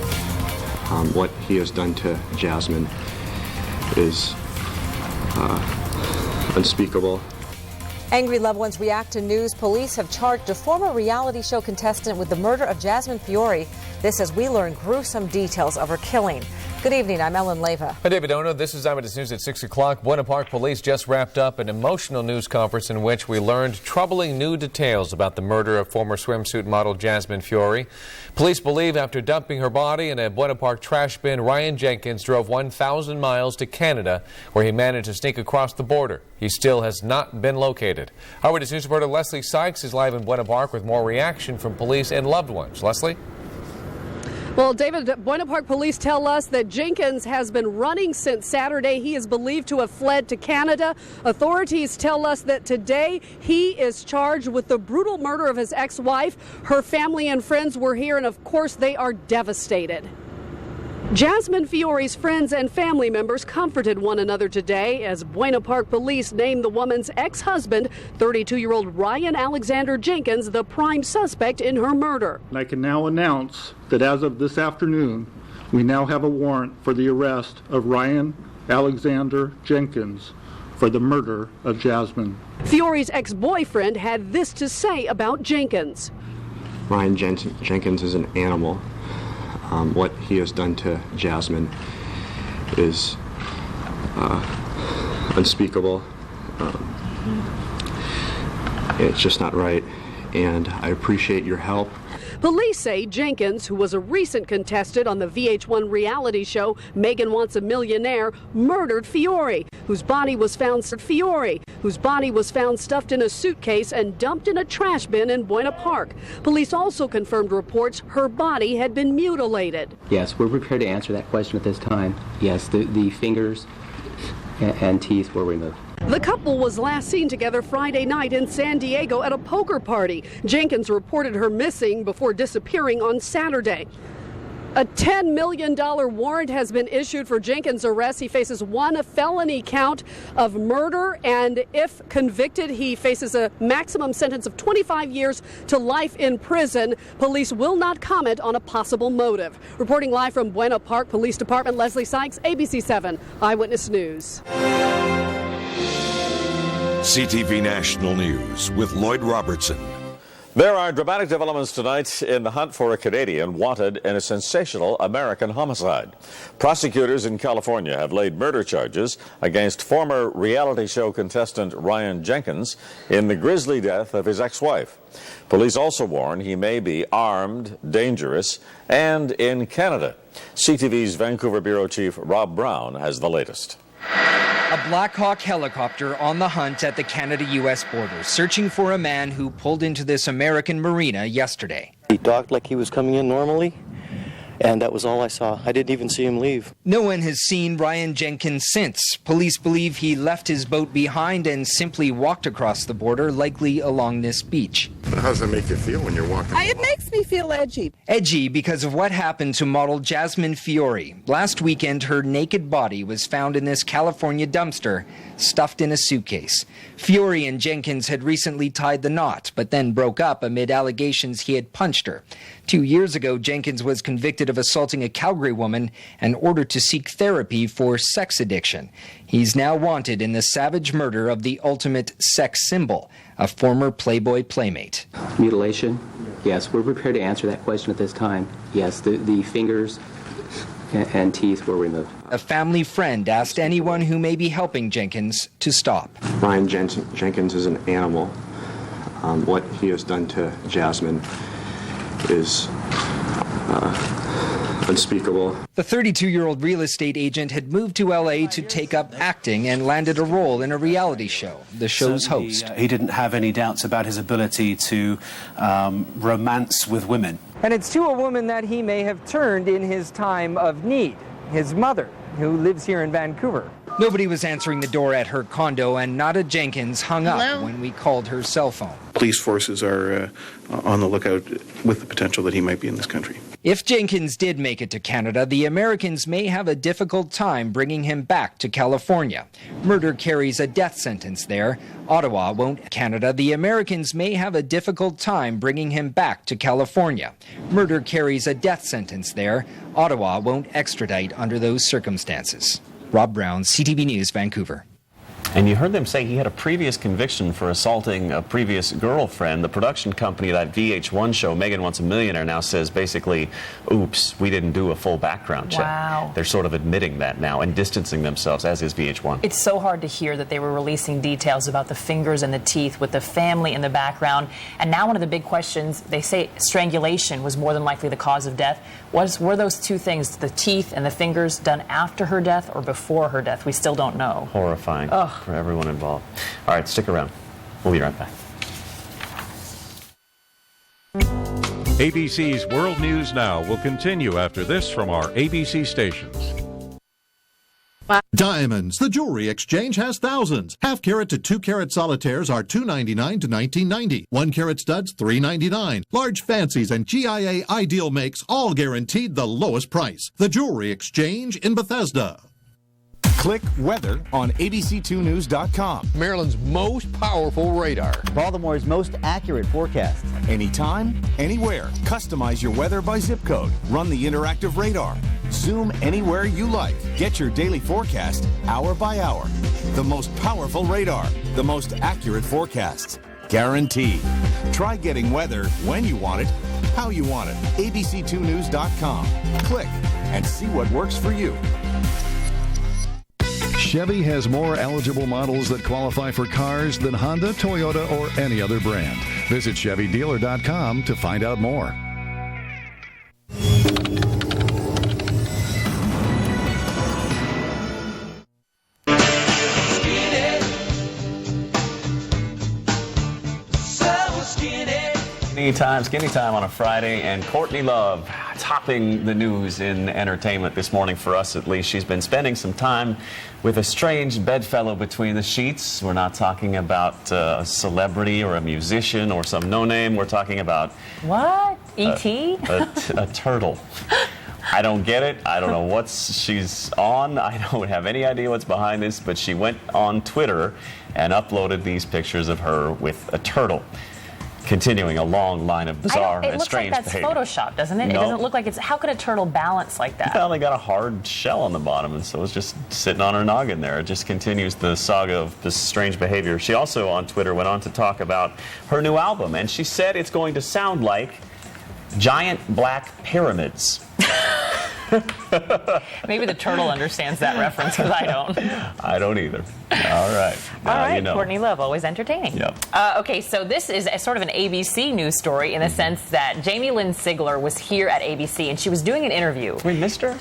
What he has done to Jasmine is unspeakable. Angry loved ones react to news. Police have charged a former reality show contestant with the murder of Jasmine Fiore. This as we learn gruesome details of her killing. Good evening, I'm Ellen Leva. Hi, David Ono. This is Eyewitness News at 6 o'clock. Buena Park Police just wrapped up an emotional news conference in which we learned troubling new details about the murder of former swimsuit model Jasmine Fiore. Police believe after dumping her body in a Buena Park trash bin, Ryan Jenkins drove 1,000 miles to Canada, where he managed to sneak across the border. He still has not been located. Eyewitness News reporter Leslie Sykes is live in Buena Park with more reaction from police and loved ones. Leslie? Well, David, Buena Park police tell us that Jenkins has been running since Saturday. He is believed to have fled to Canada. Authorities tell us that today he is charged with the brutal murder of his ex-wife. Her family and friends were here, and of course they are devastated. Jasmine Fiore's friends and family members comforted one another today as Buena Park police named the woman's ex-husband, 32-year-old Ryan Alexander Jenkins, the prime suspect in her murder. I can now announce that as of this afternoon, we now have a warrant for the arrest of Ryan Alexander Jenkins for the murder of Jasmine. Fiore's ex-boyfriend had this to say about Jenkins. Ryan Jenkins is an animal. What he has done to Jasmine is unspeakable. It's just not right, and I appreciate your help. Police say Jenkins, who was a recent contestant on the VH1 reality show Megan Wants a Millionaire, murdered Fiore, whose body was found stuffed in a suitcase and dumped in a trash bin in Buena Park. Police also confirmed reports her body had been mutilated. Yes, we're prepared to answer that question at this time. Yes, the fingers and teeth were removed. The couple was last seen together Friday night in San Diego at a poker party. Jenkins reported her missing before disappearing on Saturday. A $10 million warrant has been issued for Jenkins' arrest. He faces one felony count of murder, and if convicted, he faces a maximum sentence of 25 years to life in prison. Police will not comment on a possible motive. Reporting live from Buena Park Police Department, Leslie Sykes, ABC 7 Eyewitness News. CTV National News with Lloyd Robertson. There are dramatic developments tonight in the hunt for a Canadian wanted in a sensational American homicide. Prosecutors in California have laid murder charges against former reality show contestant Ryan Jenkins in the grisly death of his ex-wife. Police also warn he may be armed, dangerous, and in Canada. CTV's Vancouver Bureau Chief Rob Brown has the latest. A Black Hawk helicopter on the hunt at the Canada-U.S. border, searching for a man who pulled into this American marina yesterday. He docked like he was coming in normally, and that was all I saw. I didn't even see him leave. No one has seen Ryan Jenkins since. Police believe he left his boat behind and simply walked across the border, likely along this beach. How does that make you feel when you're walking? It makes me feel edgy. Edgy because of what happened to model Jasmine Fiore. Last weekend, her naked body was found in this California dumpster, stuffed in a suitcase. Fiore and Jenkins had recently tied the knot, but then broke up amid allegations he had punched her. 2 years ago, Jenkins was convicted of assaulting a Calgary woman and ordered to seek therapy for sex addiction. He's now wanted in the savage murder of the ultimate sex symbol, a former Playboy playmate. Mutilation? Yes, we're prepared to answer that question at this time. Yes, the fingers and teeth were removed. A family friend asked anyone who may be helping Jenkins to stop. Ryan Jenkins is an animal. What he has done to Jasmine is unspeakable. The 32-year-old real estate agent had moved to L.A. to take up acting and landed a role in a reality show, the show's host. He didn't have any doubts about his ability to romance with women. And it's to a woman that he may have turned in his time of need, his mother, who lives here in Vancouver. Nobody was answering the door at her condo, and Nada Jenkins hung up when we called her cell phone. Police forces are on the lookout with the potential that he might be in this country. If Jenkins did make it to Canada, the Americans may have a difficult time bringing him back to California. Murder carries a death sentence there. Ottawa won't. Canada, the Americans may have a difficult time bringing him back to California. Murder carries a death sentence there. Ottawa won't extradite under those circumstances. Rob Brown, CTV News, Vancouver. And you heard them say he had a previous conviction for assaulting a previous girlfriend. The production company of that VH1 show, Megan Wants a Millionaire, now says basically, oops, we didn't do a full background check. Wow. They're sort of admitting that now and distancing themselves, as is VH1. It's so hard to hear that they were releasing details about the fingers and the teeth with the family in the background. And now one of the big questions, they say strangulation was more than likely the cause of death. Were those two things, the teeth and the fingers, done after her death or before her death? We still don't know. Horrifying for everyone involved. All right, stick around. We'll be right back. ABC's World News Now will continue after this from our ABC stations. Diamonds. The Jewelry Exchange has thousands. Half-carat to 2-carat solitaires are $2.99 to $19.90. 1-carat studs, $3.99. Large fancies and GIA ideal makes all guaranteed the lowest price. The Jewelry Exchange in Bethesda. Click weather on abc2news.com. Maryland's most powerful radar. Baltimore's most accurate forecast. Anytime, anywhere. Customize your weather by zip code. Run the interactive radar. Zoom anywhere you like. Get your daily forecast hour by hour. The most powerful radar. The most accurate forecasts. Guaranteed. Try getting weather when you want it, how you want it. abc2news.com. Click and see what works for you. Chevy has more eligible models that qualify for cars than Honda, Toyota, or any other brand. Visit ChevyDealer.com to find out more. Skinny time on a Friday, and Courtney Love topping the news in entertainment this morning, for us at least. She's been spending some time with a strange bedfellow between the sheets. We're not talking about a celebrity or a musician or some no-name. We're talking about... What? E.T.? A turtle. I don't get it. I don't know what she's on. I don't have any idea what's behind this, but she went on Twitter and uploaded these pictures of her with a turtle. Continuing a long line of bizarre and strange behavior. It looks like that's Photoshopped, doesn't it? No. It doesn't look like it's... How could a turtle balance like that? Well, they got a hard shell on the bottom, and so it's just sitting on her noggin there. It just continues the saga of this strange behavior. She also, on Twitter, went on to talk about her new album, and she said it's going to sound like giant black pyramids. Maybe the turtle understands that reference, because I don't. I don't either. All right. All right, you know. Courtney Love, always entertaining. Yep. Okay, so this is a sort of an ABC news story in the sense that Jamie Lynn Sigler was here at ABC, and she was doing an interview. We missed her?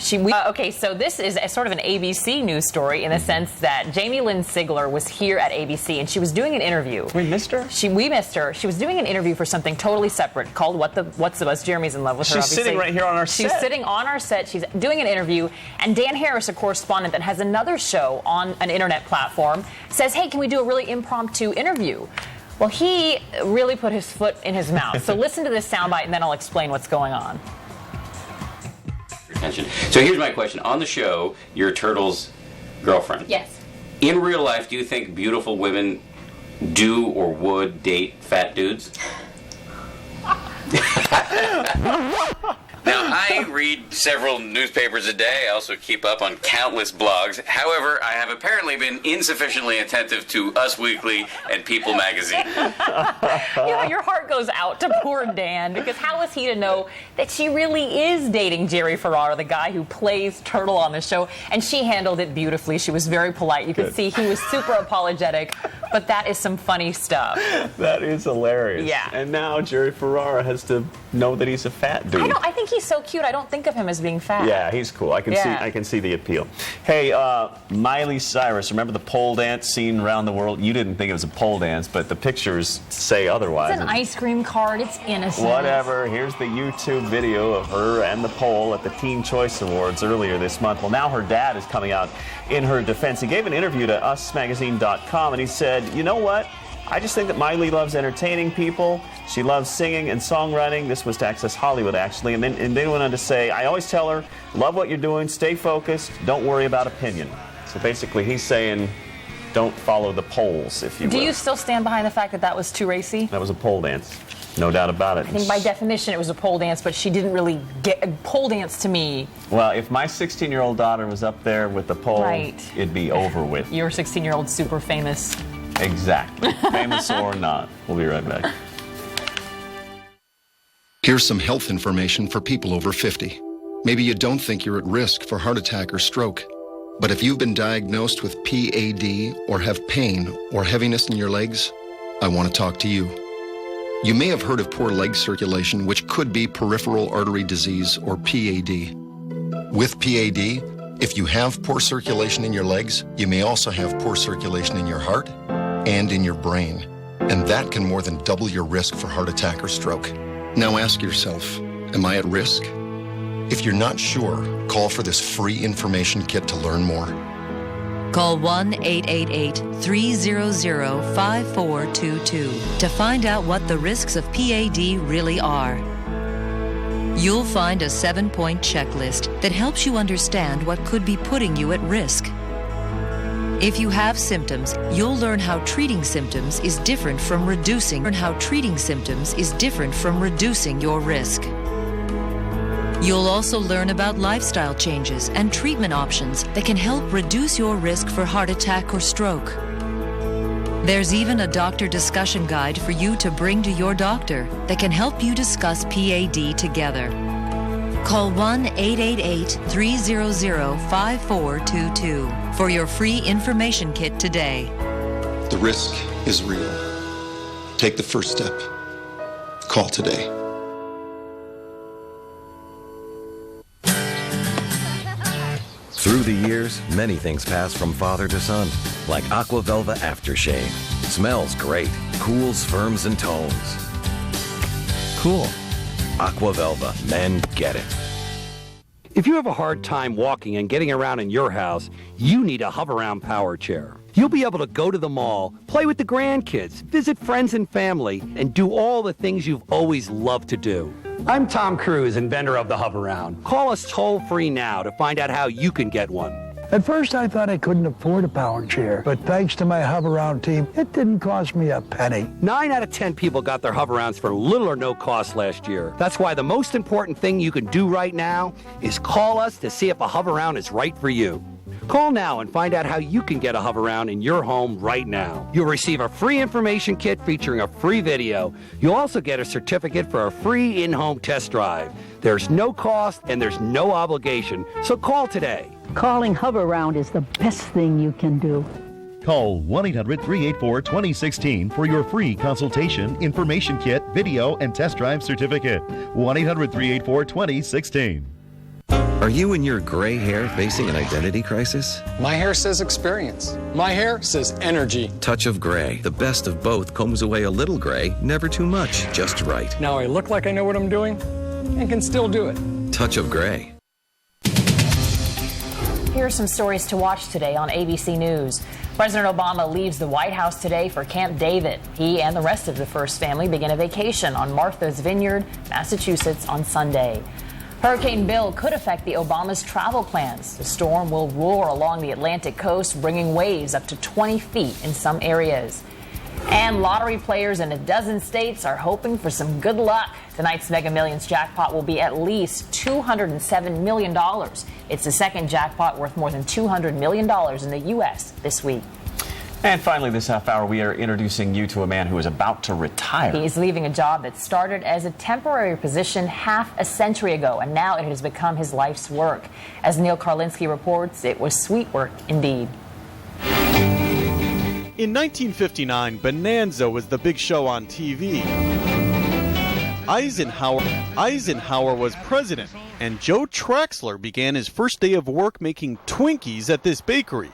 Okay, so this is a sort of an ABC news story in the sense that Jamie Lynn Sigler was here at ABC, and she was doing an interview. We missed her? We missed her. She was doing an interview for something totally separate called What's the Buzz? Jeremy's in love with her, She's obviously. sitting right here on our set. She's sitting on our set. She's doing an interview, and Dan Harris, a correspondent that has another show on an internet platform, says, hey, can we do a really impromptu interview? Well, he really put his foot in his mouth. So listen to this soundbite, and then I'll explain what's going on. So here's my question. On the show, you're a turtle's girlfriend. Yes. In real life, do you think beautiful women do or would date fat dudes? Now, I read several newspapers a day. I also keep up on countless blogs. However, I have apparently been insufficiently attentive to Us Weekly and People Magazine. Your heart goes out to poor Dan, because how is he to know that she really is dating Jerry Ferrara, the guy who plays Turtle on the show? And she handled it beautifully. She was very polite. You could see he was super apologetic, but that is some funny stuff. That is hilarious. Yeah. And now Jerry Ferrara has to know that he's a fat dude. I think he's so cute. I don't think of him as being fat. Yeah, he's cool. I can see the appeal. Hey, Miley Cyrus, remember the pole dance seen around the world? You didn't think it was a pole dance, but the pictures say otherwise. It's an ice cream cart. It's innocent. Whatever. Here's the YouTube video of her and the pole at the Teen Choice Awards earlier this month. Well, now her dad is coming out in her defense. He gave an interview to usmagazine.com, and he said, you know what? I just think that Miley loves entertaining people. She loves singing and songwriting. This was to Access Hollywood, actually. And then went on to say, I always tell her, love what you're doing, stay focused, don't worry about opinion. So basically, he's saying, don't follow the polls, if you will. Do you still stand behind the fact that that was too racy? That was a pole dance. No doubt about it. I think by definition it was a pole dance, but she didn't really get a pole dance to me. Well, if my 16-year-old daughter was up there with the pole, it'd be over with. Your 16-year-old super famous. Exactly. Famous or not. We'll be right back. Here's some health information for people over 50. Maybe you don't think you're at risk for heart attack or stroke. But if you've been diagnosed with PAD or have pain or heaviness in your legs, I want to talk to you. You may have heard of poor leg circulation, which could be peripheral artery disease or PAD. With PAD, if you have poor circulation in your legs, you may also have poor circulation in your heart and in your brain. And that can more than double your risk for heart attack or stroke. Now ask yourself, am I at risk? If you're not sure, call for this free information kit to learn more. Call 1-888-300-5422 to find out what the risks of PAD really are. You'll find a 7-point checklist that helps you understand what could be putting you at risk. If you have symptoms, you'll learn how treating symptoms is different from reducing your risk. You'll also learn about lifestyle changes and treatment options that can help reduce your risk for heart attack or stroke. There's even a doctor discussion guide for you to bring to your doctor that can help you discuss PAD together. Call 1-888-300-5422 for your free information kit today. The risk is real. Take the first step. Call today. Through the years, many things pass from father to son, like Aqua Velva Aftershave. Smells great, cools, firms, and tones. Cool. Aqua Velva, men get it. If you have a hard time walking and getting around in your house, you need a Hover-Round power chair. You'll be able to go to the mall, play with the grandkids, visit friends and family, and do all the things you've always loved to do. I'm Tom Cruise, inventor of the Hover-Round. Call us toll-free now to find out how you can get one. At first, I thought I couldn't afford a power chair, but thanks to my Hover-Round team, it didn't cost me a penny. 9 out of 10 people got their Hover-Rounds for little or no cost last year. That's why the most important thing you can do right now is call us to see if a Hover-Round is right for you. Call now and find out how you can get a Hover-Round in your home right now. You'll receive a free information kit featuring a free video. You'll also get a certificate for a free in-home test drive. There's no cost and there's no obligation, so call today. Calling Hover-Round is the best thing you can do. Call 1-800-384-2016 for your free consultation, information kit, video, and test drive certificate. 1-800-384-2016. Are you and your gray hair facing an identity crisis? My hair says experience. My hair says energy. Touch of Gray. The best of both combs away a little gray, never too much, just right. Now I look like I know what I'm doing and can still do it. Touch of Gray. Here are some stories to watch today on ABC News. President Obama leaves the White House today for Camp David. He and the rest of the first family begin a vacation on Martha's Vineyard, Massachusetts on Sunday. Hurricane Bill could affect the Obamas' travel plans. The storm will roar along the Atlantic coast, bringing waves up to 20 feet in some areas. And lottery players in a dozen states are hoping for some good luck. Tonight's Mega Millions jackpot will be at least $207 million. It's the second jackpot worth more than $200 million in the U.S. this week. And finally, this half hour, we are introducing you to a man who is about to retire. He's leaving a job that started as a temporary position half a century ago, and now it has become his life's work. As Neil Karlinski reports, it was sweet work indeed. In 1959, Bonanza was the big show on TV. Eisenhower was president, and Joe Traxler began his first day of work making Twinkies at this bakery.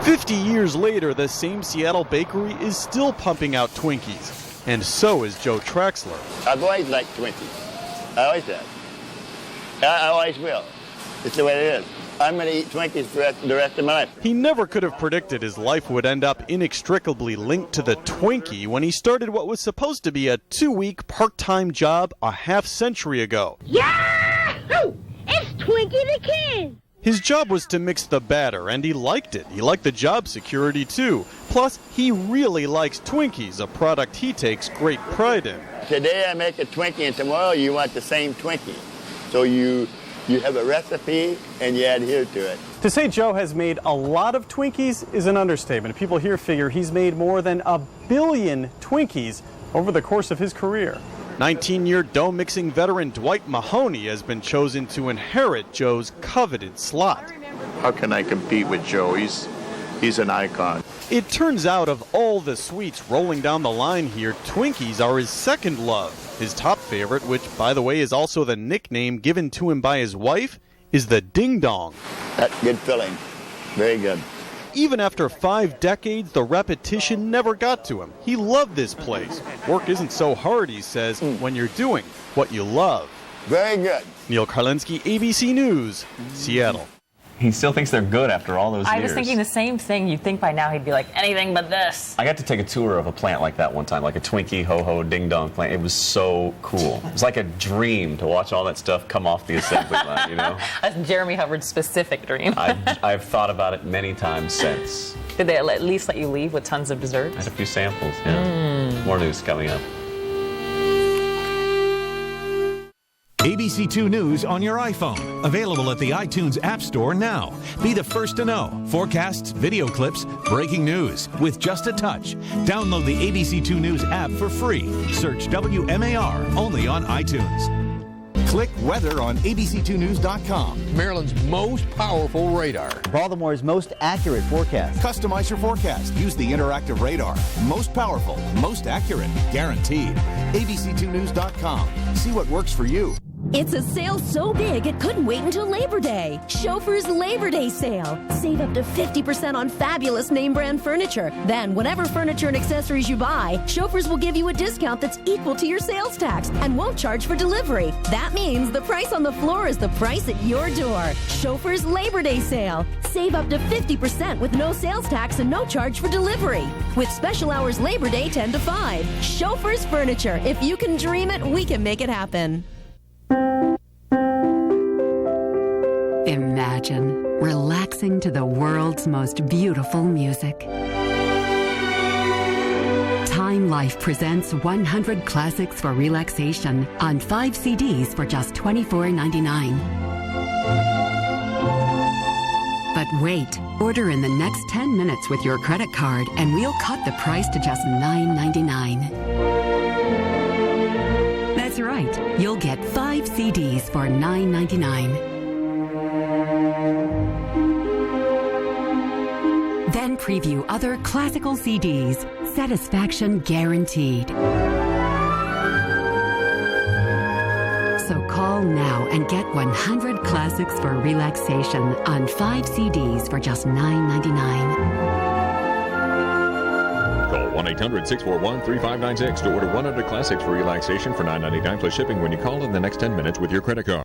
50 years later, the same Seattle bakery is still pumping out Twinkies, and so is Joe Traxler. I've always liked Twinkies. I always have. I always will. It's the way it is. I'm going to eat Twinkies for the rest of my life. He never could have predicted his life would end up inextricably linked to the Twinkie when he started what was supposed to be a 2-week part-time job a half-century ago. Yahoo! It's Twinkie the Kid! His job was to mix the batter, and he liked it. He liked the job security, too. Plus, he really likes Twinkies, a product he takes great pride in. Today I make a Twinkie, and tomorrow you want the same Twinkie. So you have a recipe and you adhere to it. To say Joe has made a lot of Twinkies is an understatement. People here figure he's made more than 1 billion Twinkies over the course of his career. 19-year dough mixing veteran Dwight Mahoney has been chosen to inherit Joe's coveted slot. How can I compete with Joe? He's an icon. It turns out of all the sweets rolling down the line here, Twinkies are his second love. His top favorite, which by the way is also the nickname given to him by his wife, is the Ding Dong. That's good filling. Very good. Even after 5 decades, the repetition never got to him. He loved this place. Work isn't so hard, he says, when you're doing what you love. Very good. Neil Karlinski, ABC News, Seattle. He still thinks they're good after all those years. I was thinking the same thing. You'd think by now he'd be like, anything but this. I got to take a tour of a plant like that one time, like a Twinkie Ho-Ho Ding Dong plant. It was so cool. It was like a dream to watch all that stuff come off the assembly line, you know? That's Jeremy Hubbard's specific dream. I've thought about it many times since. Did they at least let you leave with tons of desserts? I had a few samples, yeah. More news coming up. ABC2 News on your iPhone. Available at the iTunes App Store now. Be the first to know. Forecasts, video clips, breaking news with just a touch. Download the ABC2 News app for free. Search WMAR only on iTunes. Click weather on abc2news.com. Maryland's most powerful radar. Baltimore's most accurate forecast. Customize your forecast. Use the interactive radar. Most powerful, most accurate, guaranteed. abc2news.com. See what works for you. It's a sale so big it couldn't wait until Labor Day. Chauffeur's Labor Day sale. Save up to 50% on fabulous name brand furniture. Then, whatever furniture and accessories you buy, Chauffeurs will give you a discount that's equal to your sales tax and won't charge for delivery. That means the price on the floor is the price at your door. Chauffeur's Labor Day sale. Save up to 50% with no sales tax and no charge for delivery. With special hours Labor Day 10 to 5. Chauffeurs Furniture. If you can dream it, we can make it happen. Imagine relaxing to the world's most beautiful music. Time Life presents 100 classics for relaxation on 5 CDs for just $24.99. But wait, order in the next 10 minutes with your credit card and we'll cut the price to just $9.99. That's right, you'll get 5 CDs for $9.99. Then preview other classical CDs. Satisfaction guaranteed. So call now and get 100 classics for relaxation on 5 CDs for just $9.99. Call 1-800-641-3596 to order 100 classics for relaxation for $9.99 plus shipping when you call in the next 10 minutes with your credit card.